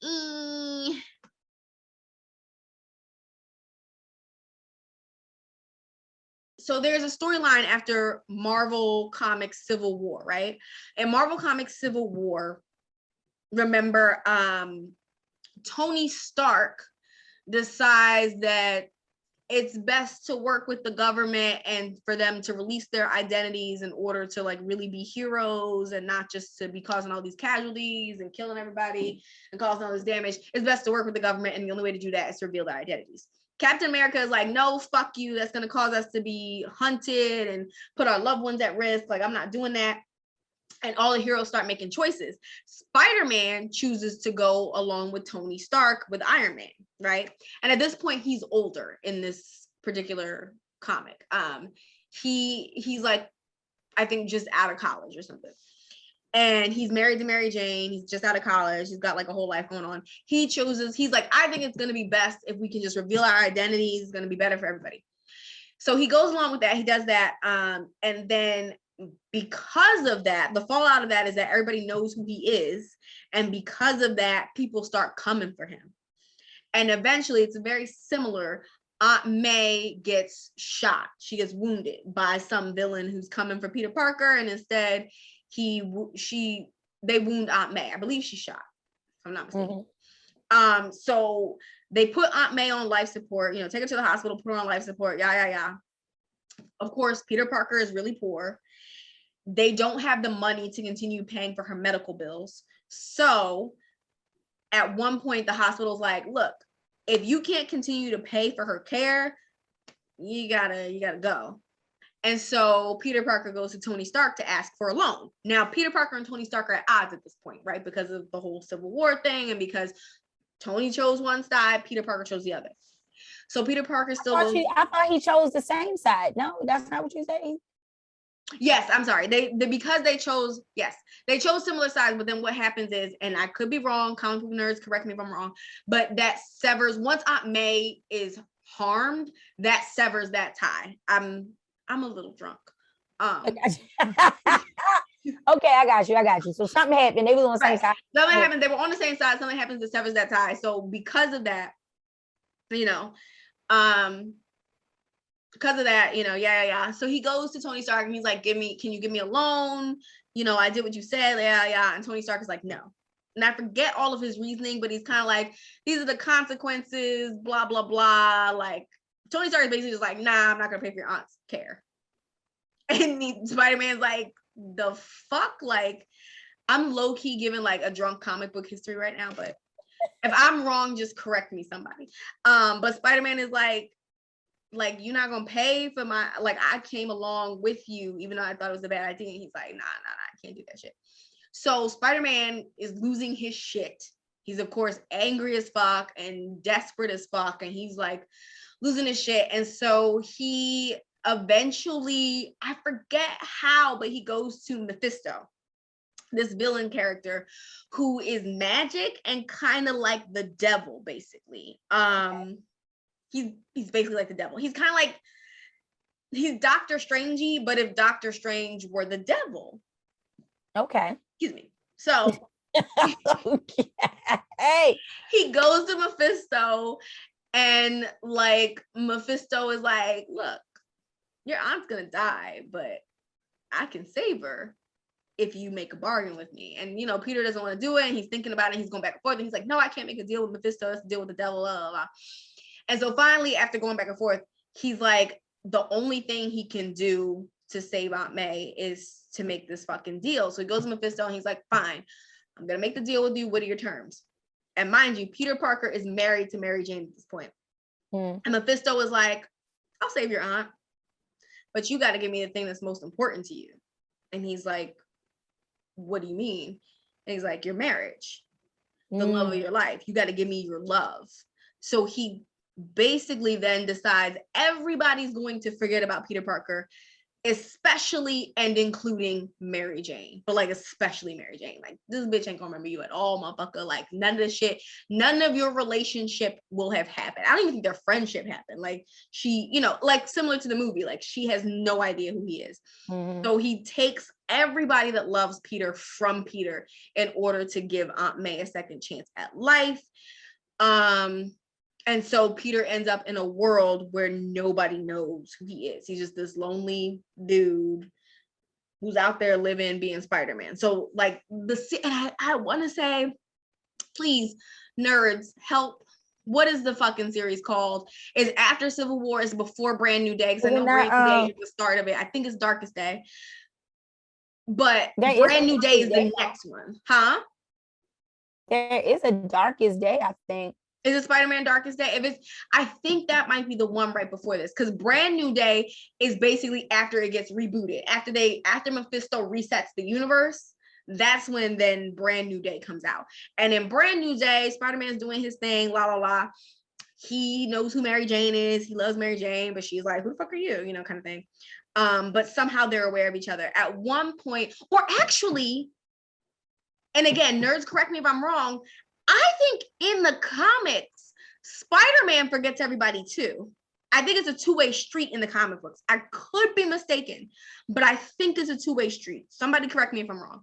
So there's a storyline after Marvel Comics Civil War, right? And Marvel Comics Civil War, remember, Tony Stark decides that it's best to work with the government and for them to release their identities in order to like really be heroes and not just to be causing all these casualties and killing everybody and causing all this damage. It's best to work with the government, and the only way to do that is to reveal their identities. Captain America is like, no, fuck you. That's going to cause us to be hunted and put our loved ones at risk. Like, I'm not doing that. And all the heroes start making choices. Spider-Man chooses to go along with Tony Stark with Iron Man, right? And at this point, he's older in this particular comic. He's like, I think just out of college or something. And he's married to Mary Jane. He's just out of college. He's got like a whole life going on. He's like, I think it's going to be best if we can just reveal our identities. It's going to be better for everybody. So he goes along with that. He does that. And then because of that, the fallout of that is that everybody knows who he is. And because of that, people start coming for him. And eventually it's very similar. Aunt May gets shot. She gets wounded by some villain who's coming for Peter Parker. And instead they wound Aunt May. I believe she's shot, if I'm not mistaken. Mm-hmm. So they put Aunt May on life support, take her to the hospital, put her on life support. Of course, Peter Parker is really poor. They don't have the money to continue paying for her medical bills. So at one point, the hospital's like, look, if you can't continue to pay for her care, you gotta go. And so Peter Parker goes to Tony Stark to ask for a loan. Now, Peter Parker and Tony Stark are at odds at this point, right? Because of the whole Civil War thing and because Tony chose one side, Peter Parker chose the other. So Peter Parker still I thought he chose the same side. No, that's not what you say. Yes, I'm sorry. Because they chose similar sides, but then what happens is, and I could be wrong, comic book nerds, correct me if I'm wrong, but that severs, once Aunt May is harmed, that severs that tie. I'm a little drunk. Okay, I got you. So something happened. They were on the same side. Something happened. They were on the same side. Something happens that severs that tie. So because of that, So he goes to Tony Stark and he's like, can you give me a loan? I did what you said. And Tony Stark is like, no. And I forget all of his reasoning, but he's kind of like, these are the consequences, blah, blah, blah. Like, Tony Stark is basically just like, nah, I'm not going to pay for your aunt's care. And Spider-Man's like, the fuck? Like, I'm low-key giving like a drunk comic book history right now, but if I'm wrong, just correct me, somebody. But Spider-Man is like, you're not gonna pay for my, like, I came along with you even though I thought it was a bad idea. And he's like, nah, I can't do that shit. So Spider-Man is losing his shit. He's of course angry as fuck and desperate as fuck, and he's like losing his shit. And so he eventually, I forget how, but he goes to Mephisto, this villain character who is magic and kind of like the devil, basically. He's basically like the devil. He's kind of like, he's Doctor Strangey, but if Doctor Strange were the devil. Okay. Excuse me. So hey, he goes to Mephisto, and like Mephisto is like, look, your aunt's gonna die, but I can save her if you make a bargain with me. And Peter doesn't want to do it, and he's thinking about it, he's going back and forth, and he's like, no, I can't make a deal with Mephisto, let's deal with the devil, blah, blah, blah. And so finally, after going back and forth, he's like, the only thing he can do to save Aunt May is to make this fucking deal. So he goes to Mephisto and he's like, fine, I'm gonna make the deal with you. What are your terms? And mind you, Peter Parker is married to Mary Jane at this point. And Mephisto is like, I'll save your aunt, but you got to give me the thing that's most important to you. And he's like, what do you mean? And he's like, your marriage, the love of your life. You got to give me your love. So he basically then decides everybody's going to forget about Peter Parker, especially and including Mary Jane, but like especially Mary Jane. Like, this bitch ain't gonna remember you at all, motherfucker. Like, none of this shit, none of your relationship will have happened. I don't even think their friendship happened. Like, she, like similar to the movie, like she has no idea who he is. So he takes everybody that loves Peter from Peter in order to give Aunt May a second chance at life. And so Peter ends up in a world where nobody knows who he is. He's just this lonely dude who's out there living, being Spider-Man. So like and I want to say, please, nerds, help. What is the fucking series called? Is after Civil War, is before Brand New Day, because I know Brand New Day is the start of it. I think it's Darkest Day. But Brand New Day is the next one. Huh? There is a Darkest Day, I think. Is it Spider-Man Darkest Day? If it's, I think that might be the one right before this, because Brand New Day is basically after it gets rebooted. After Mephisto resets the universe, that's when then Brand New Day comes out. And in Brand New Day, Spider-Man's doing his thing, la la la. He knows who Mary Jane is. He loves Mary Jane, but she's like, who the fuck are you? You know, kind of thing. But somehow they're aware of each other. At one point, or actually, and again, nerds, correct me if I'm wrong, I think in the comics, Spider-Man forgets everybody too. I think it's a two-way street in the comic books. I could be mistaken, but I think it's a two-way street. Somebody correct me if I'm wrong.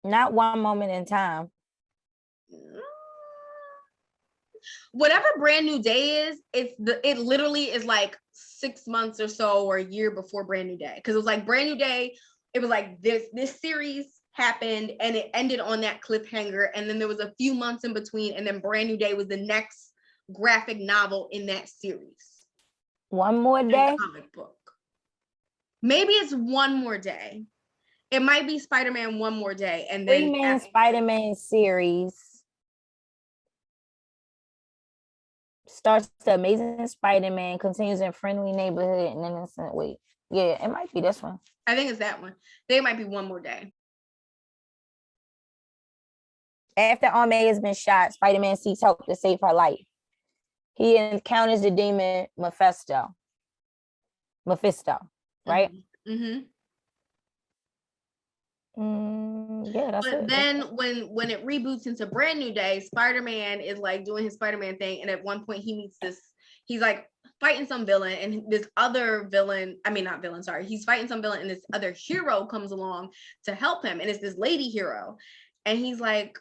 Not one moment in time. Whatever Brand New Day is, it literally is like 6 months or so or a year before Brand New Day. Because it was like Brand New Day, it was like this series happened and it ended on that cliffhanger, and then there was a few months in between, and then Brand New Day was the next graphic novel in that series. One More Day? Comic book. Maybe it's One More Day. It might be Spider-Man One More Day, and then three-man Spider-Man series starts the Amazing Spider-Man, continues in Friendly Neighborhood and Innocent. Wait, yeah, it might be this one. I think it's that one. They might be One More Day. After Aunt May has been shot, Spider-Man seeks help to save her life. He encounters the demon Mephisto, right? Mm-hmm. Yeah, that's but it. Then when it reboots into Brand New Day, Spider-Man is like doing his Spider-Man thing, and at one point he meets he's like fighting some villain, and this other villain, he's fighting some villain, and this other hero comes along to help him, and it's this lady hero, and he's like,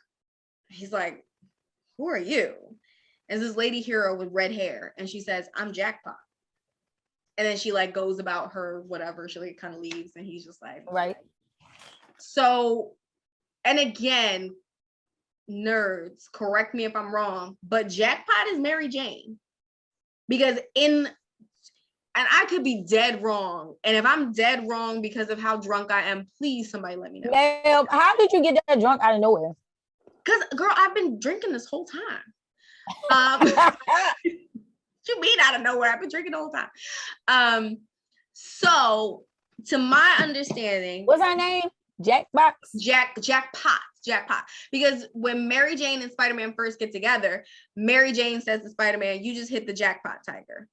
who are you? And this lady hero with red hair, and she says, I'm Jackpot. And then she like goes about her whatever, she like kind of leaves, and he's just like, right. So, and again, nerds, correct me if I'm wrong, but Jackpot is Mary Jane. Because and I could be dead wrong. And if I'm dead wrong because of how drunk I am, please somebody let me know. Ma'am, how did you get that drunk out of nowhere? Because, girl, I've been drinking this whole time. You mean out of nowhere? I've been drinking the whole time. So, to my understanding, what's her name? Jackpot. Because when Mary Jane and Spider-Man first get together, Mary Jane says to Spider-Man, you just hit the jackpot, Tiger.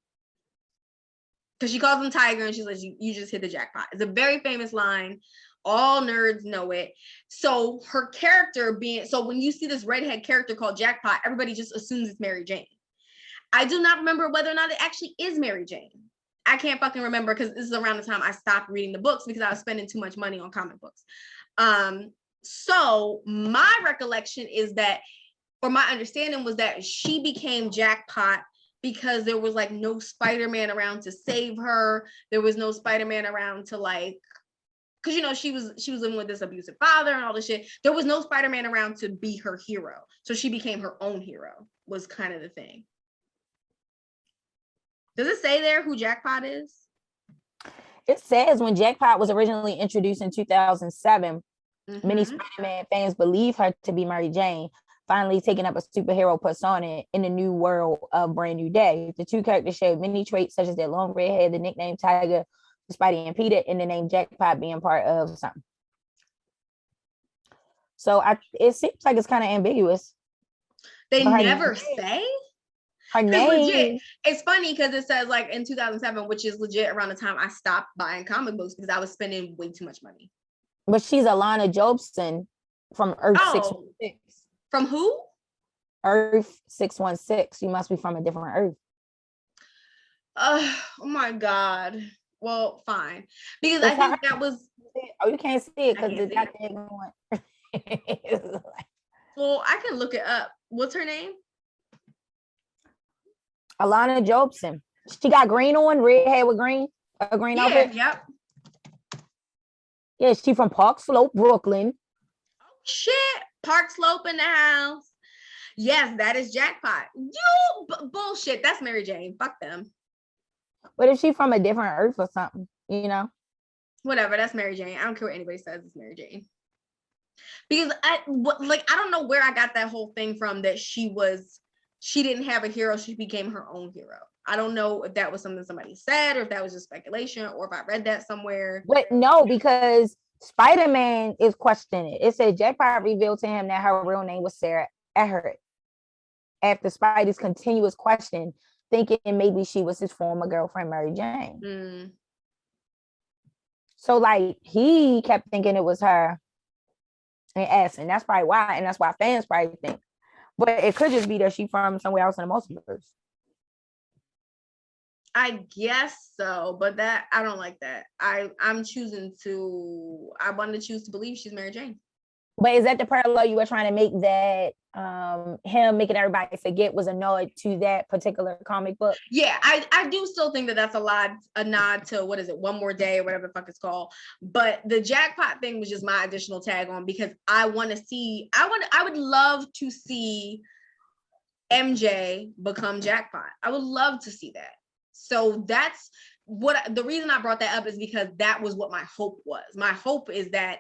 Because she calls him Tiger, and she's like, you just hit the jackpot. It's a very famous line. All nerds know it. So her character so when you see this redhead character called Jackpot, everybody just assumes it's Mary Jane. I do not remember whether or not it actually is Mary Jane. I can't fucking remember, because this is around the time I stopped reading the books because I was spending too much money on comic books. So my recollection is that, or my understanding was that she became Jackpot because there was like no Spider-Man around to save her. There was no Spider-Man around to like, because you know she was living with this abusive father and all this shit. There was no Spider-Man around to be her hero, so she became her own hero. Was kind of the thing. Does it say there who Jackpot is? It says when Jackpot was originally introduced in 2007, many Spider-Man fans believe her to be Mary Jane, finally taking up a superhero persona in the new world of Brand New Day. The two characters share many traits, such as their long red hair, the nickname Tiger, Spidey and Peter, and the name Jackpot being part of something. So it seems like it's kind of ambiguous. They never say? Her name. Legit, it's funny because it says like in 2007, which is legit around the time I stopped buying comic books because I was spending way too much money. But she's Alana Jobson from Earth 616. From who? Earth 616. You must be from a different Earth. Oh my God. Well, fine. Because I think that was... Oh, you can't see it because it's got that going. Well, I can look it up. What's her name? Alana Jobson. She got green on, red hair with green. A green Yeah, outfit? yep. Yeah, she from Park Slope, Brooklyn. Shit. Park Slope in the house. Yes, that is jackpot. Bullshit. That's Mary Jane. Fuck them. What if she from a different earth or something? You know? Whatever. That's Mary Jane. I don't care what anybody says. It's Mary Jane. Because I don't know where I got that whole thing from that she didn't have a hero. She became her own hero. I don't know if that was something somebody said or if that was just speculation or if I read that somewhere. But no, because Spider-Man is questioning it. It said Jackpot revealed to him that her real name was Sarah Everett. After Spidey's continuous question, thinking maybe she was his former girlfriend, Mary Jane. Mm. So like he kept thinking it was her and asking. That's probably why, and that's why fans probably think. But it could just be that she's from somewhere else in the multiverse. I guess so, but that I don't like that. I want to choose to believe she's Mary Jane. But is that the parallel you were trying to make, that him making everybody forget was a nod to that particular comic book? Yeah, I do still think that that's a nod to, what is it, One More Day or whatever the fuck it's called. But the jackpot thing was just my additional tag on, because I would love to see MJ become jackpot. I would love to see that. So that's the reason I brought that up, is because that was what my hope was. My hope is that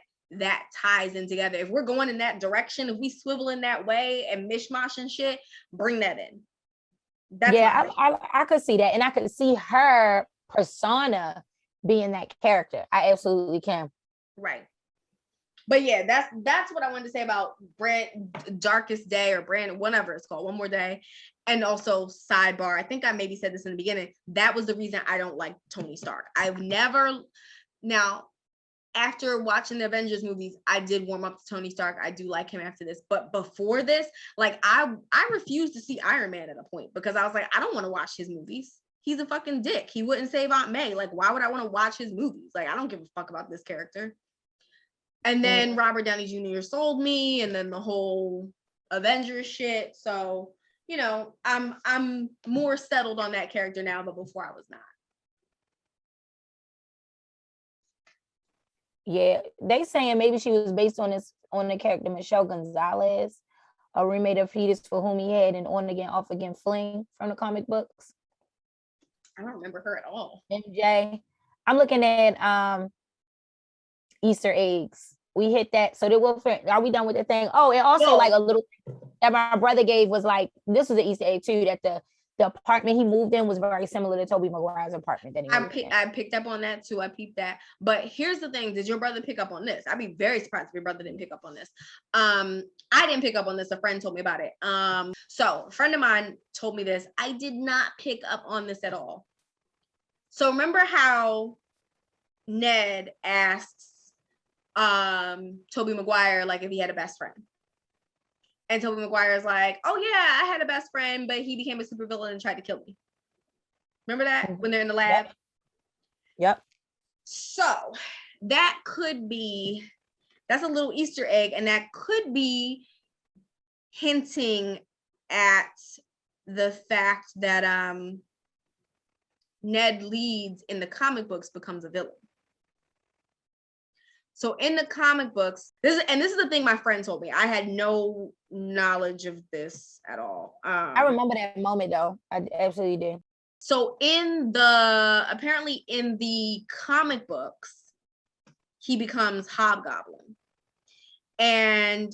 ties in together. If we're going in that direction, if we swivel in that way and mishmash and shit, bring that in. That's I could see that, and I could see her persona being that character. I absolutely can. Right. But yeah, that's what I wanted to say about Darkest Day, or Brand, whatever it's called, One More Day. And also, sidebar, I think I maybe said this in the beginning, that was the reason I don't like Tony Stark. Now, after watching the Avengers movies, I did warm up to Tony Stark. I do like him after this. But before this, like, I refused to see Iron Man at a point, because I was like, I don't want to watch his movies. He's a fucking dick. He wouldn't save Aunt May. Like, why would I want to watch his movies? Like, I don't give a fuck about this character. And then Robert Downey Jr. sold me, and then the whole Avengers shit. So, you know, I'm more settled on that character now, but before I was not. Yeah, they saying maybe she was based on the character Michelle Gonzalez, a roommate of Peter's for whom he had an on again, off again fling from the comic books. I don't remember her at all. MJ. I'm looking at Easter eggs. We hit that. So are we done with the thing? Oh, and also like a little that my brother gave was like, this was an Easter egg too, that the apartment he moved in was very similar to Tobey Maguire's apartment that I picked up on that too. I peeped that. But here's the thing. Did your brother pick up on this? I'd be very surprised if your brother didn't pick up on this. I didn't pick up on this. A friend told me about it. So a friend of mine told me this. I did not pick up on this at all. So remember how Ned asks Tobey Maguire, like, if he had a best friend? And Tobey Maguire is like, oh yeah, I had a best friend, but he became a supervillain and tried to kill me. Remember that when they're in the lab? Yep. So that's a little Easter egg, and that could be hinting at the fact that Ned Leeds in the comic books becomes a villain. So in the comic books, this is the thing my friend told me. I had no knowledge of this at all. I remember that moment though. I absolutely do. So apparently in the comic books, he becomes Hobgoblin. And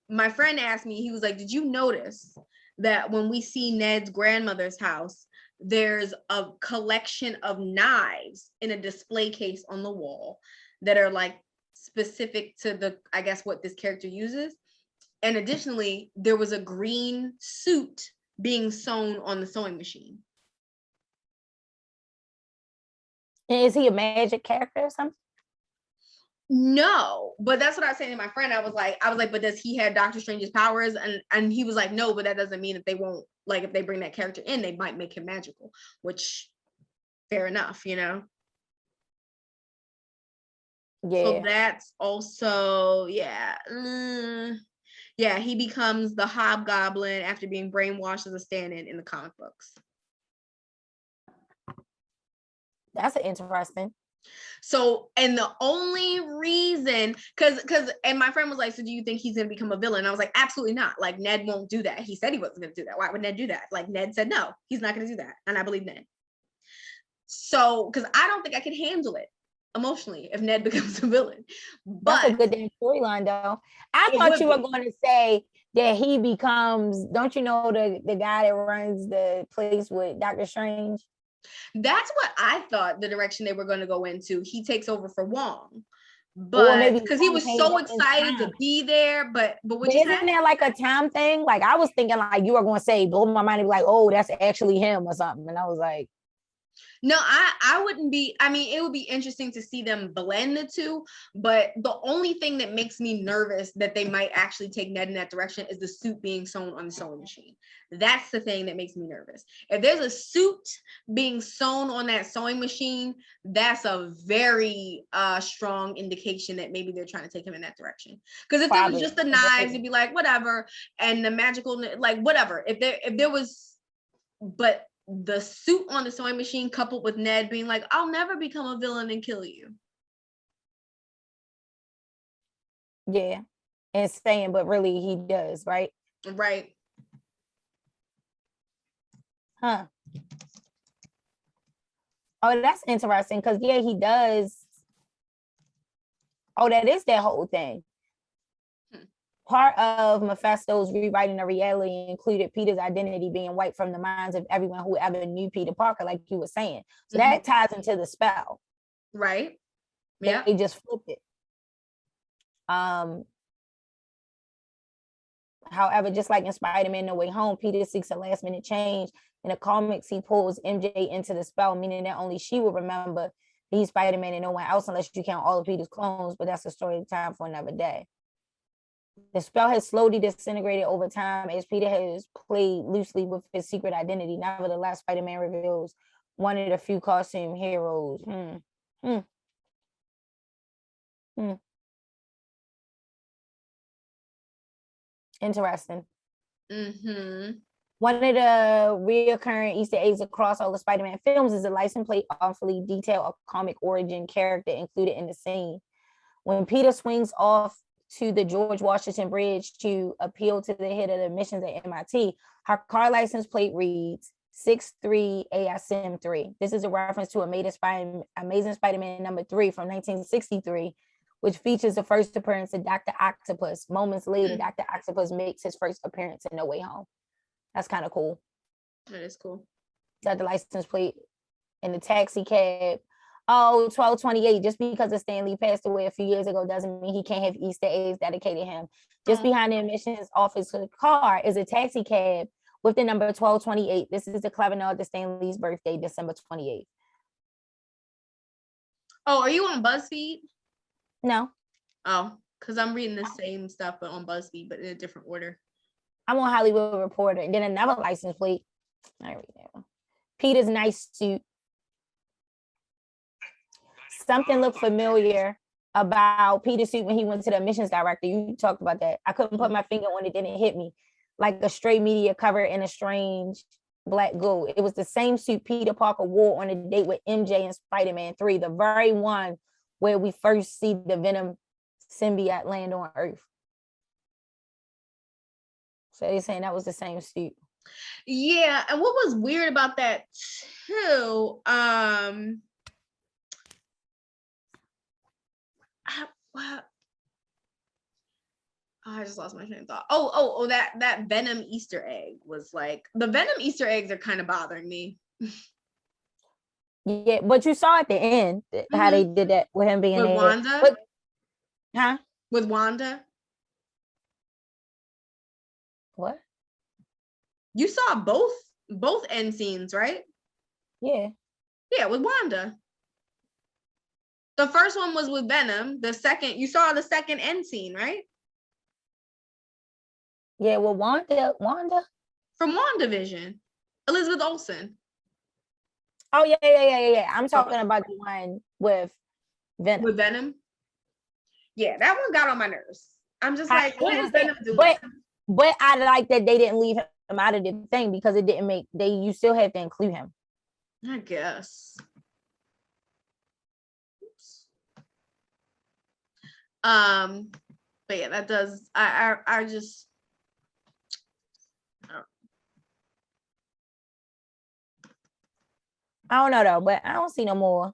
my friend asked me, he was like, did you notice that when we see Ned's grandmother's house, there's a collection of knives in a display case on the wall that are like specific to I guess what this character uses. And additionally, there was a green suit being sewn on the sewing machine. Is he a magic character or something? No, but that's what I was saying to my friend. I was like, but does he have Doctor Strange's powers? And he was like, no, but that doesn't mean that they won't, like, if they bring that character in, they might make him magical, which fair enough, you know? Yeah. So that's also, yeah. Yeah, he becomes the Hobgoblin after being brainwashed as a stand-in in the comic books. That's interesting. So, and the only reason, and my friend was like, so do you think he's going to become a villain? I was like, absolutely not. Like, Ned won't do that. He said he wasn't going to do that. Why would Ned do that? Like, Ned said, no, he's not going to do that. And I believe Ned. So, because I don't think I could handle it emotionally if Ned becomes a villain. But that's a good damn storyline, though. I thought you were going to say that he becomes, don't you know, the guy that runs the place with Doctor Strange? That's what I thought the direction they were going to go into. He takes over for Wong. But because he was so excited to be there, but what you isn't there like a time thing? Like I was thinking like you were going to say, blow my mind and be like, oh, that's actually him or something. And I was like, no, I wouldn't be. I mean, it would be interesting to see them blend the two, but the only thing that makes me nervous that they might actually take Ned in that direction is the suit being sewn on the sewing machine. That's the thing that makes me nervous. If there's a suit being sewn on that sewing machine, that's a very strong indication that maybe they're trying to take him in that direction. Because if it was just the knives, it'd be like whatever, and the magical like whatever. If there was, but the suit on the sewing machine coupled with Ned being like, I'll never become a villain and kill you. Yeah. And saying, but really he does, right? Right. Huh. Oh, that's interesting because yeah, he does. Oh, that is that whole thing. Part of Mephisto's rewriting of reality included Peter's identity being wiped from the minds of everyone who ever knew Peter Parker, like you were saying. So that ties into the spell. Right. Yeah. They just flipped it. However, just like in Spider-Man No Way Home, Peter seeks a last-minute change. In the comics, he pulls MJ into the spell, meaning that only she will remember he's Spider-Man and no one else, unless you count all of Peter's clones, but that's a story time for another day. The spell has slowly disintegrated over time as Peter has played loosely with his secret identity. Nevertheless, Spider-Man reveals one of the few costume heroes. Interesting. One of the reoccurring Easter eggs across all the Spider-Man films is a license plate awfully detailed a comic origin character included in the scene. When Peter swings off to the George Washington Bridge to appeal to the head of the missions at MIT, her car license plate reads 63ASM3. This is a reference to Amazing Spider-Man number 3 from 1963, which features the first appearance of Dr. Octopus. Moments later, Dr. Octopus makes his first appearance in No Way Home. That's kind of cool. That is cool. Got the license plate in the taxi cab. Oh, 1228, just because of Stanley passed away a few years ago doesn't mean he can't have Easter eggs dedicated to him. Just behind the admissions office of the car is a taxi cab with the number 1228. This is the clever nod to Stanley's birthday, December 28th. Oh, are you on BuzzFeed? No. Oh, because I'm reading the same stuff, but on BuzzFeed, but in a different order. I'm on Hollywood Reporter. And then another license plate. I read that one. Peter's nice suit. Something looked familiar about Peter's suit when he went to the admissions director. You talked about that. I couldn't put my finger on it, didn't hit me. Like a stray media cover in a strange black gold. It was the same suit Peter Parker wore on a date with MJ in Spider-Man 3, the very one where we first see the Venom symbiote land on Earth. So they're saying that was the same suit. Yeah, and what was weird about that too, I just lost my train of thought. Oh, that Venom Easter egg was like, the Venom Easter eggs are kind of bothering me. Yeah, but you saw at the end how they did that with him being with there. Wanda. Huh? With Wanda. What? You saw both end scenes, right? Yeah. Yeah, with Wanda. The first one was with Venom. The second, you saw the second end scene, right? Yeah, well, Wanda. From WandaVision. Elizabeth Olsen. Oh, yeah. I'm talking about the one with Venom. With Venom? Yeah, that one got on my nerves. I'm just like, what is Venom doing? But I like that they didn't leave him out of the thing because it didn't make, you still have to include him. I guess. But yeah, that does. I just. I don't know though, but I don't see no more.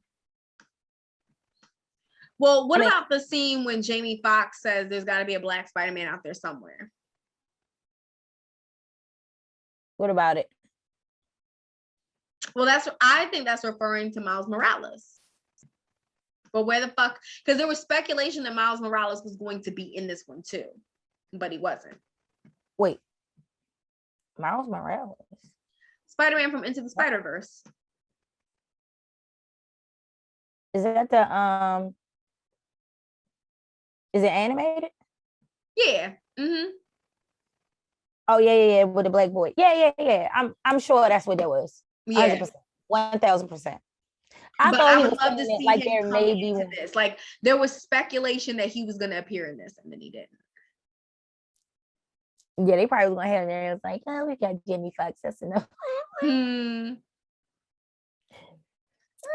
Well, what about the scene when Jamie Foxx says there's got to be a black Spider-Man out there somewhere? What about it? Well, I think that's referring to Miles Morales. But where the fuck? Because there was speculation that Miles Morales was going to be in this one too, but he wasn't. Wait, Miles Morales, Spider-Man from Into the Spider-Verse. Is that the Is it animated? Yeah. Mm-hmm. Oh yeah, with the black boy. Yeah. I'm sure that's what that was. Yeah, 1000%. I thought I would love to see like him there come may be into this. Like there was speculation that he was going to appear in this, and then he didn't. Yeah, they probably was gonna have there. It was like, oh, we got Jamie Foxx. That's enough.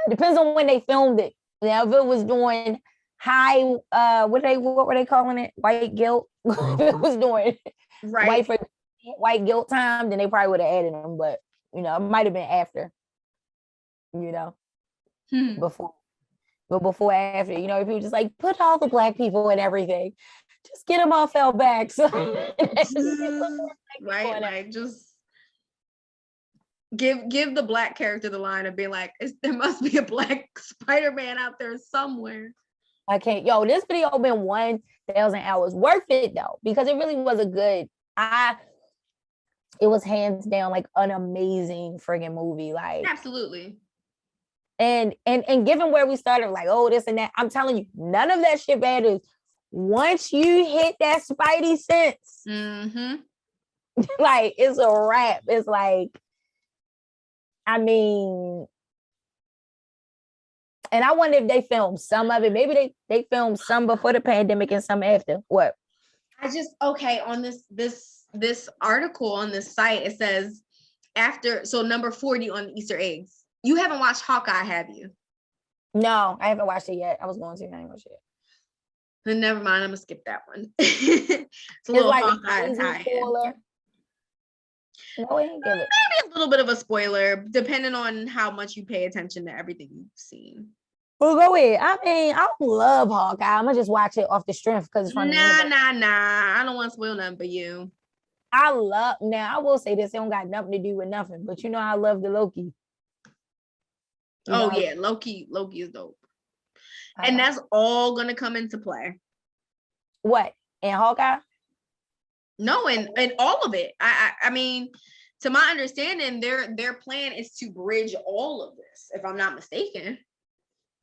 Depends on when they filmed it. Now, if it was doing high, what were they calling it? White guilt. If it was doing white guilt time, then they probably would have added them. But it might have been after. Before. But before after, if you just like put all the black people and everything, just get them all fell back. So right, like just give the black character the line of being like, there must be a black Spider-Man out there somewhere. I can't. This video been 1,000 hours. Worth it though, because it really was a good. It was hands down like an amazing friggin' movie. Like absolutely. And given where we started, like, oh, this and that, I'm telling you, none of that shit matters. Once you hit that Spidey sense, like it's a wrap. It's like, and I wonder if they filmed some of it. Maybe they filmed some before the pandemic and some after. What? On this article on this site, it says number 40 on Easter eggs. You haven't watched Hawkeye, have you? No, I haven't watched it yet. I was going to. I ain't watched it yet. Then never mind. I'm gonna skip that one. It's a little like Hawkeye spoiler. No, ain't give it. Maybe a little bit of a spoiler, depending on how much you pay attention to everything you've seen. Well, go ahead. I love Hawkeye. I'm gonna just watch it off the strength because it's from Nah. I don't want to spoil nothing for you. I will say this. It don't got nothing to do with nothing, but I love the Loki. Yeah, Loki is dope. And that's all gonna come into play. What? In Hawkeye? No, and all of it. I mean, to my understanding, their plan is to bridge all of this, if I'm not mistaken.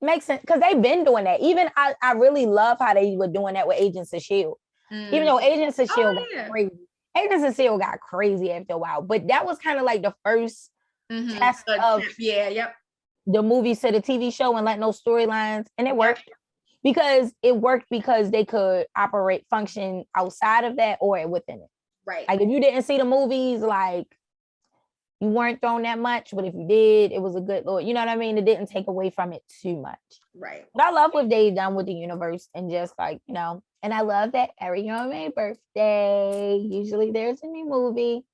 Makes sense, because they've been doing that. Even I really love how they were doing that with Agents of S.H.I.E.L.D. Even though Agents of S.H.I.E.L.D. got crazy. Agents of S.H.I.E.L.D. got crazy after a while, but that was kind of like the first test of the movies to the TV show and letting those storylines, and it worked. Because they could function outside of that or within it. Right. Like if you didn't see the movies, like you weren't thrown that much, but if you did, it was a good Lord. You know what I mean? It didn't take away from it too much. Right. But I love what they done with the universe and just like, and I love that every year on my birthday, usually there's a new movie.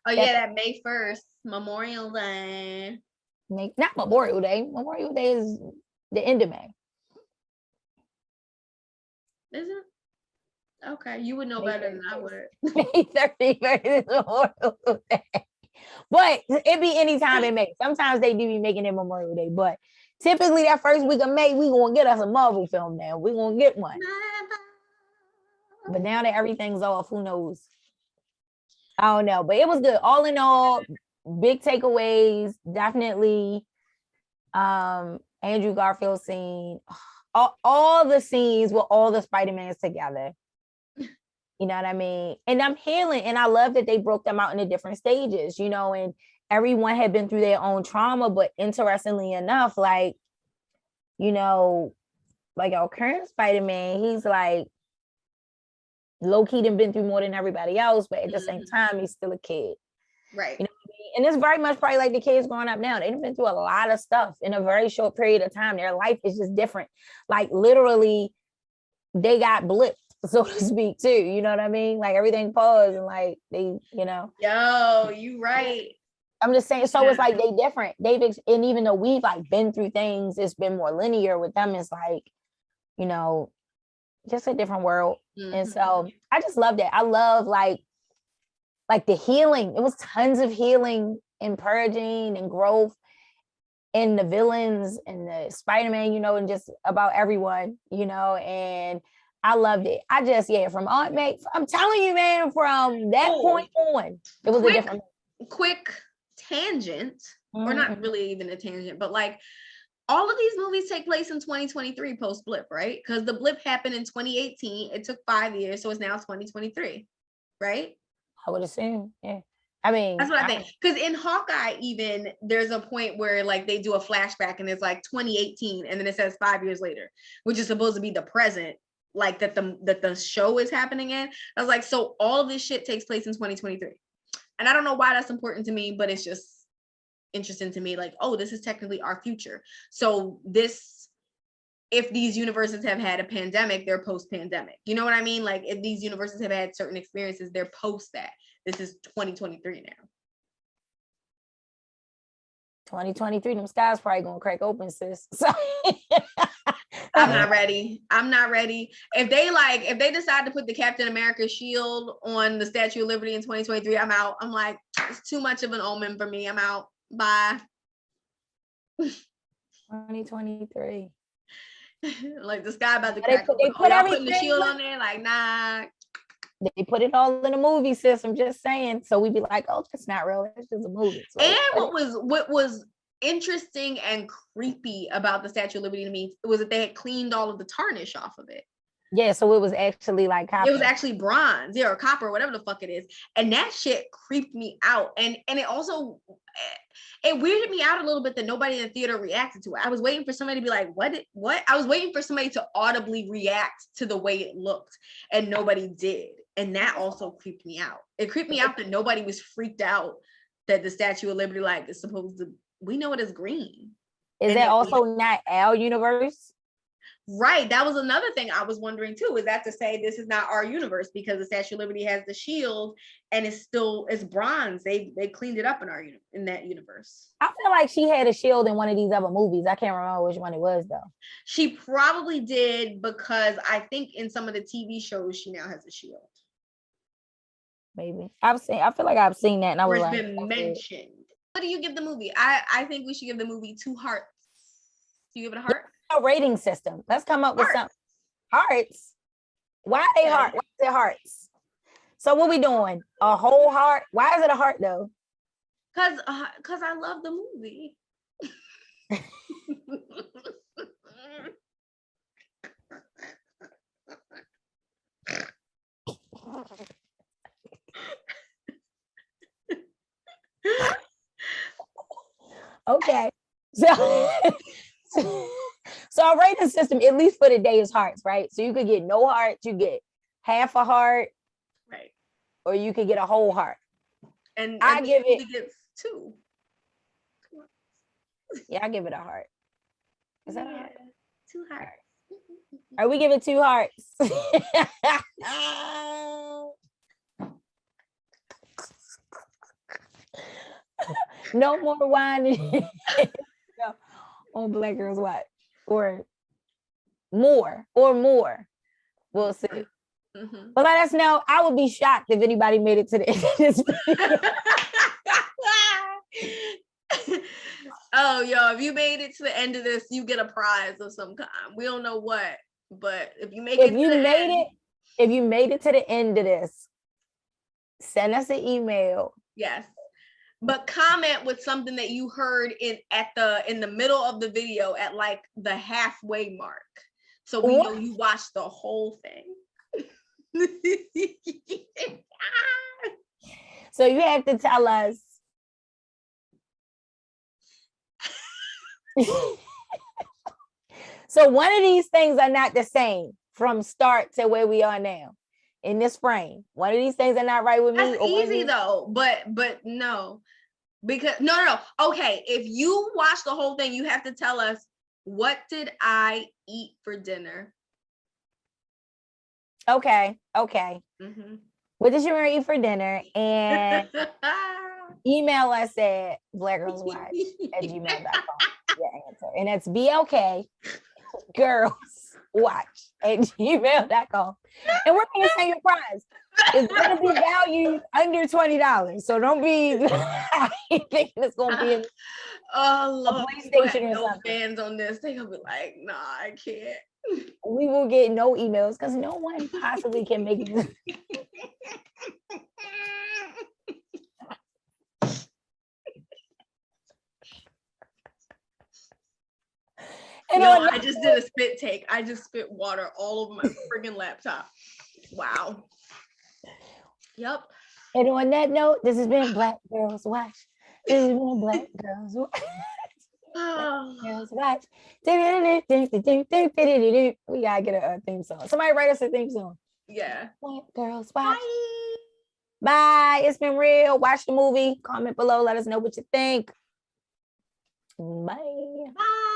Oh yeah, that May 1st, Memorial Day. Not Memorial Day. Memorial Day is the end of May. Is it? Okay, you would know better than I would. May 31st is Memorial Day. But it be any time in May. Sometimes they do be making it Memorial Day, but typically that first week of May, we gonna get us a Marvel film now. We gonna get one. But now that everything's off, who knows? I don't know. But it was good. All in all, big takeaways. Definitely Andrew Garfield scene. All the scenes with all the Spider-Mans together. You know what I mean? And I'm healing. And I love that they broke them out into different stages, and everyone had been through their own trauma. But interestingly enough, like our current Spider-Man, he's like low-key done been through more than everybody else, but at the same time, he's still a kid. Right. You know what I mean? And it's very much probably like the kids growing up now. They've been through a lot of stuff in a very short period of time. Their life is just different. Like literally, they got blipped, so to speak, too. You know what I mean? Like everything paused and like they, Yo, you right. I'm just saying, so it's like they different. And even though we've like been through things, it's been more linear with them. It's like, just a different world. Mm-hmm. And so I just love that. I love like the healing. It was tons of healing and purging and growth in the villains and the Spider-Man, and just about everyone, and I loved it. I just, from Aunt May, I'm telling you, man, from that point on, it was a different. Quick tangent, or not really even a tangent, but like all of these movies take place in 2023 post blip, right? Because the blip happened in 2018. It took 5 years, so it's now 2023, right? I would assume, yeah. I mean, that's what I think. Because in Hawkeye, even there's a point where like they do a flashback and it's like 2018, and then it says 5 years later, which is supposed to be the present, like that the show is happening in. I was like, so all of this shit takes place in 2023, and I don't know why that's important to me, but it's just interesting to me. Like, oh, this is technically our future. So this, if these universes have had a pandemic, they're post-pandemic. You know what I mean? Like if these universes have had certain experiences, they're post that. This is 2023 now. 2023, them skies probably gonna crack open, sis. So I'm not ready. If they decide to put the Captain America shield on the Statue of Liberty in 2023, I'm out. I'm like, it's too much of an omen for me. I'm out. Bye. 2023. Like the sky about to crack open. Y'all putting the shield on there? Like, nah. They put it all in a movie system, just saying. So we'd be like, oh, that's not real. It's just a movie. So and what was interesting and creepy about the Statue of Liberty to me was that they had cleaned all of the tarnish off of it. Yeah, so it was actually like copper. It was actually bronze, or copper, whatever the fuck it is. And that shit creeped me out. And it also, it weirded me out a little bit that nobody in the theater reacted to it. I was waiting for somebody to be like, what? I was waiting for somebody to audibly react to the way it looked, and nobody did. And that also creeped me out. It creeped me out that nobody was freaked out that the Statue of Liberty, like, is supposed to, we know it is green. Is that also not our universe? Right. That was another thing I was wondering too. Is that to say this is not our universe because the Statue of Liberty has the shield and it's bronze. They cleaned it up in that universe. I feel like she had a shield in one of these other movies. I can't remember which one it was though. She probably did, because I think in some of the TV shows she now has a shield. Maybe I feel like I've seen that, and I was like, been mentioned. What do you give the movie? I think we should give the movie 2 hearts. Do you give it a heart? A rating system. Let's come up with some hearts. Why are they heart? Why is it hearts? So what we doing? A whole heart? Why is it a heart though? Because I love the movie. Okay. So our rating system, at least for the day, is hearts, right? So you could get no hearts, you get half a heart, right? Or you could get a whole heart. And I give it 2. Yeah, I give it a heart. Is that a heart? 2 hearts. All right, we give it 2 hearts. No more whining on Black Girls Watch, or more. We'll see. Mm-hmm. But let us know. I would be shocked if anybody made it to the end of this video. Oh, yo, if you made it to the end of this, you get a prize of some kind. We don't know what, but if you made it to the end of this, send us an email. Yes. But comment with something that you heard in the middle of the video at like the halfway mark, so we know you watched the whole thing. So you have to tell us. So one of these things are not the same from start to where we are now in this frame. One of these things are not right with me. That's easy though, but no, because no. Okay, if you watch the whole thing, you have to tell us, what did I eat for dinner? Okay. Mm-hmm. What did Shamira eat for dinner? And email us at blackgirlswatch@gmail.com. Your answer. And that's BLK girlswatch@gmail.com. And we're gonna send you a prize. It's gonna be valued under $20. So don't be thinking it's gonna be oh Lord, PlayStation or no something. fans on this. They gonna be like, nah, I can't. We will get no emails because no one possibly can make it. And no, I just did a spit take. I just spit water all over my friggin' laptop. Wow. Yep. And on that note, this has been Black Girls Watch. This has been Black Girls Watch. Black Girls Watch. We gotta get a theme song. Somebody write us a theme song. Yeah. Black Girls Watch. Bye. It's been real. Watch the movie. Comment below. Let us know what you think. Bye. Bye.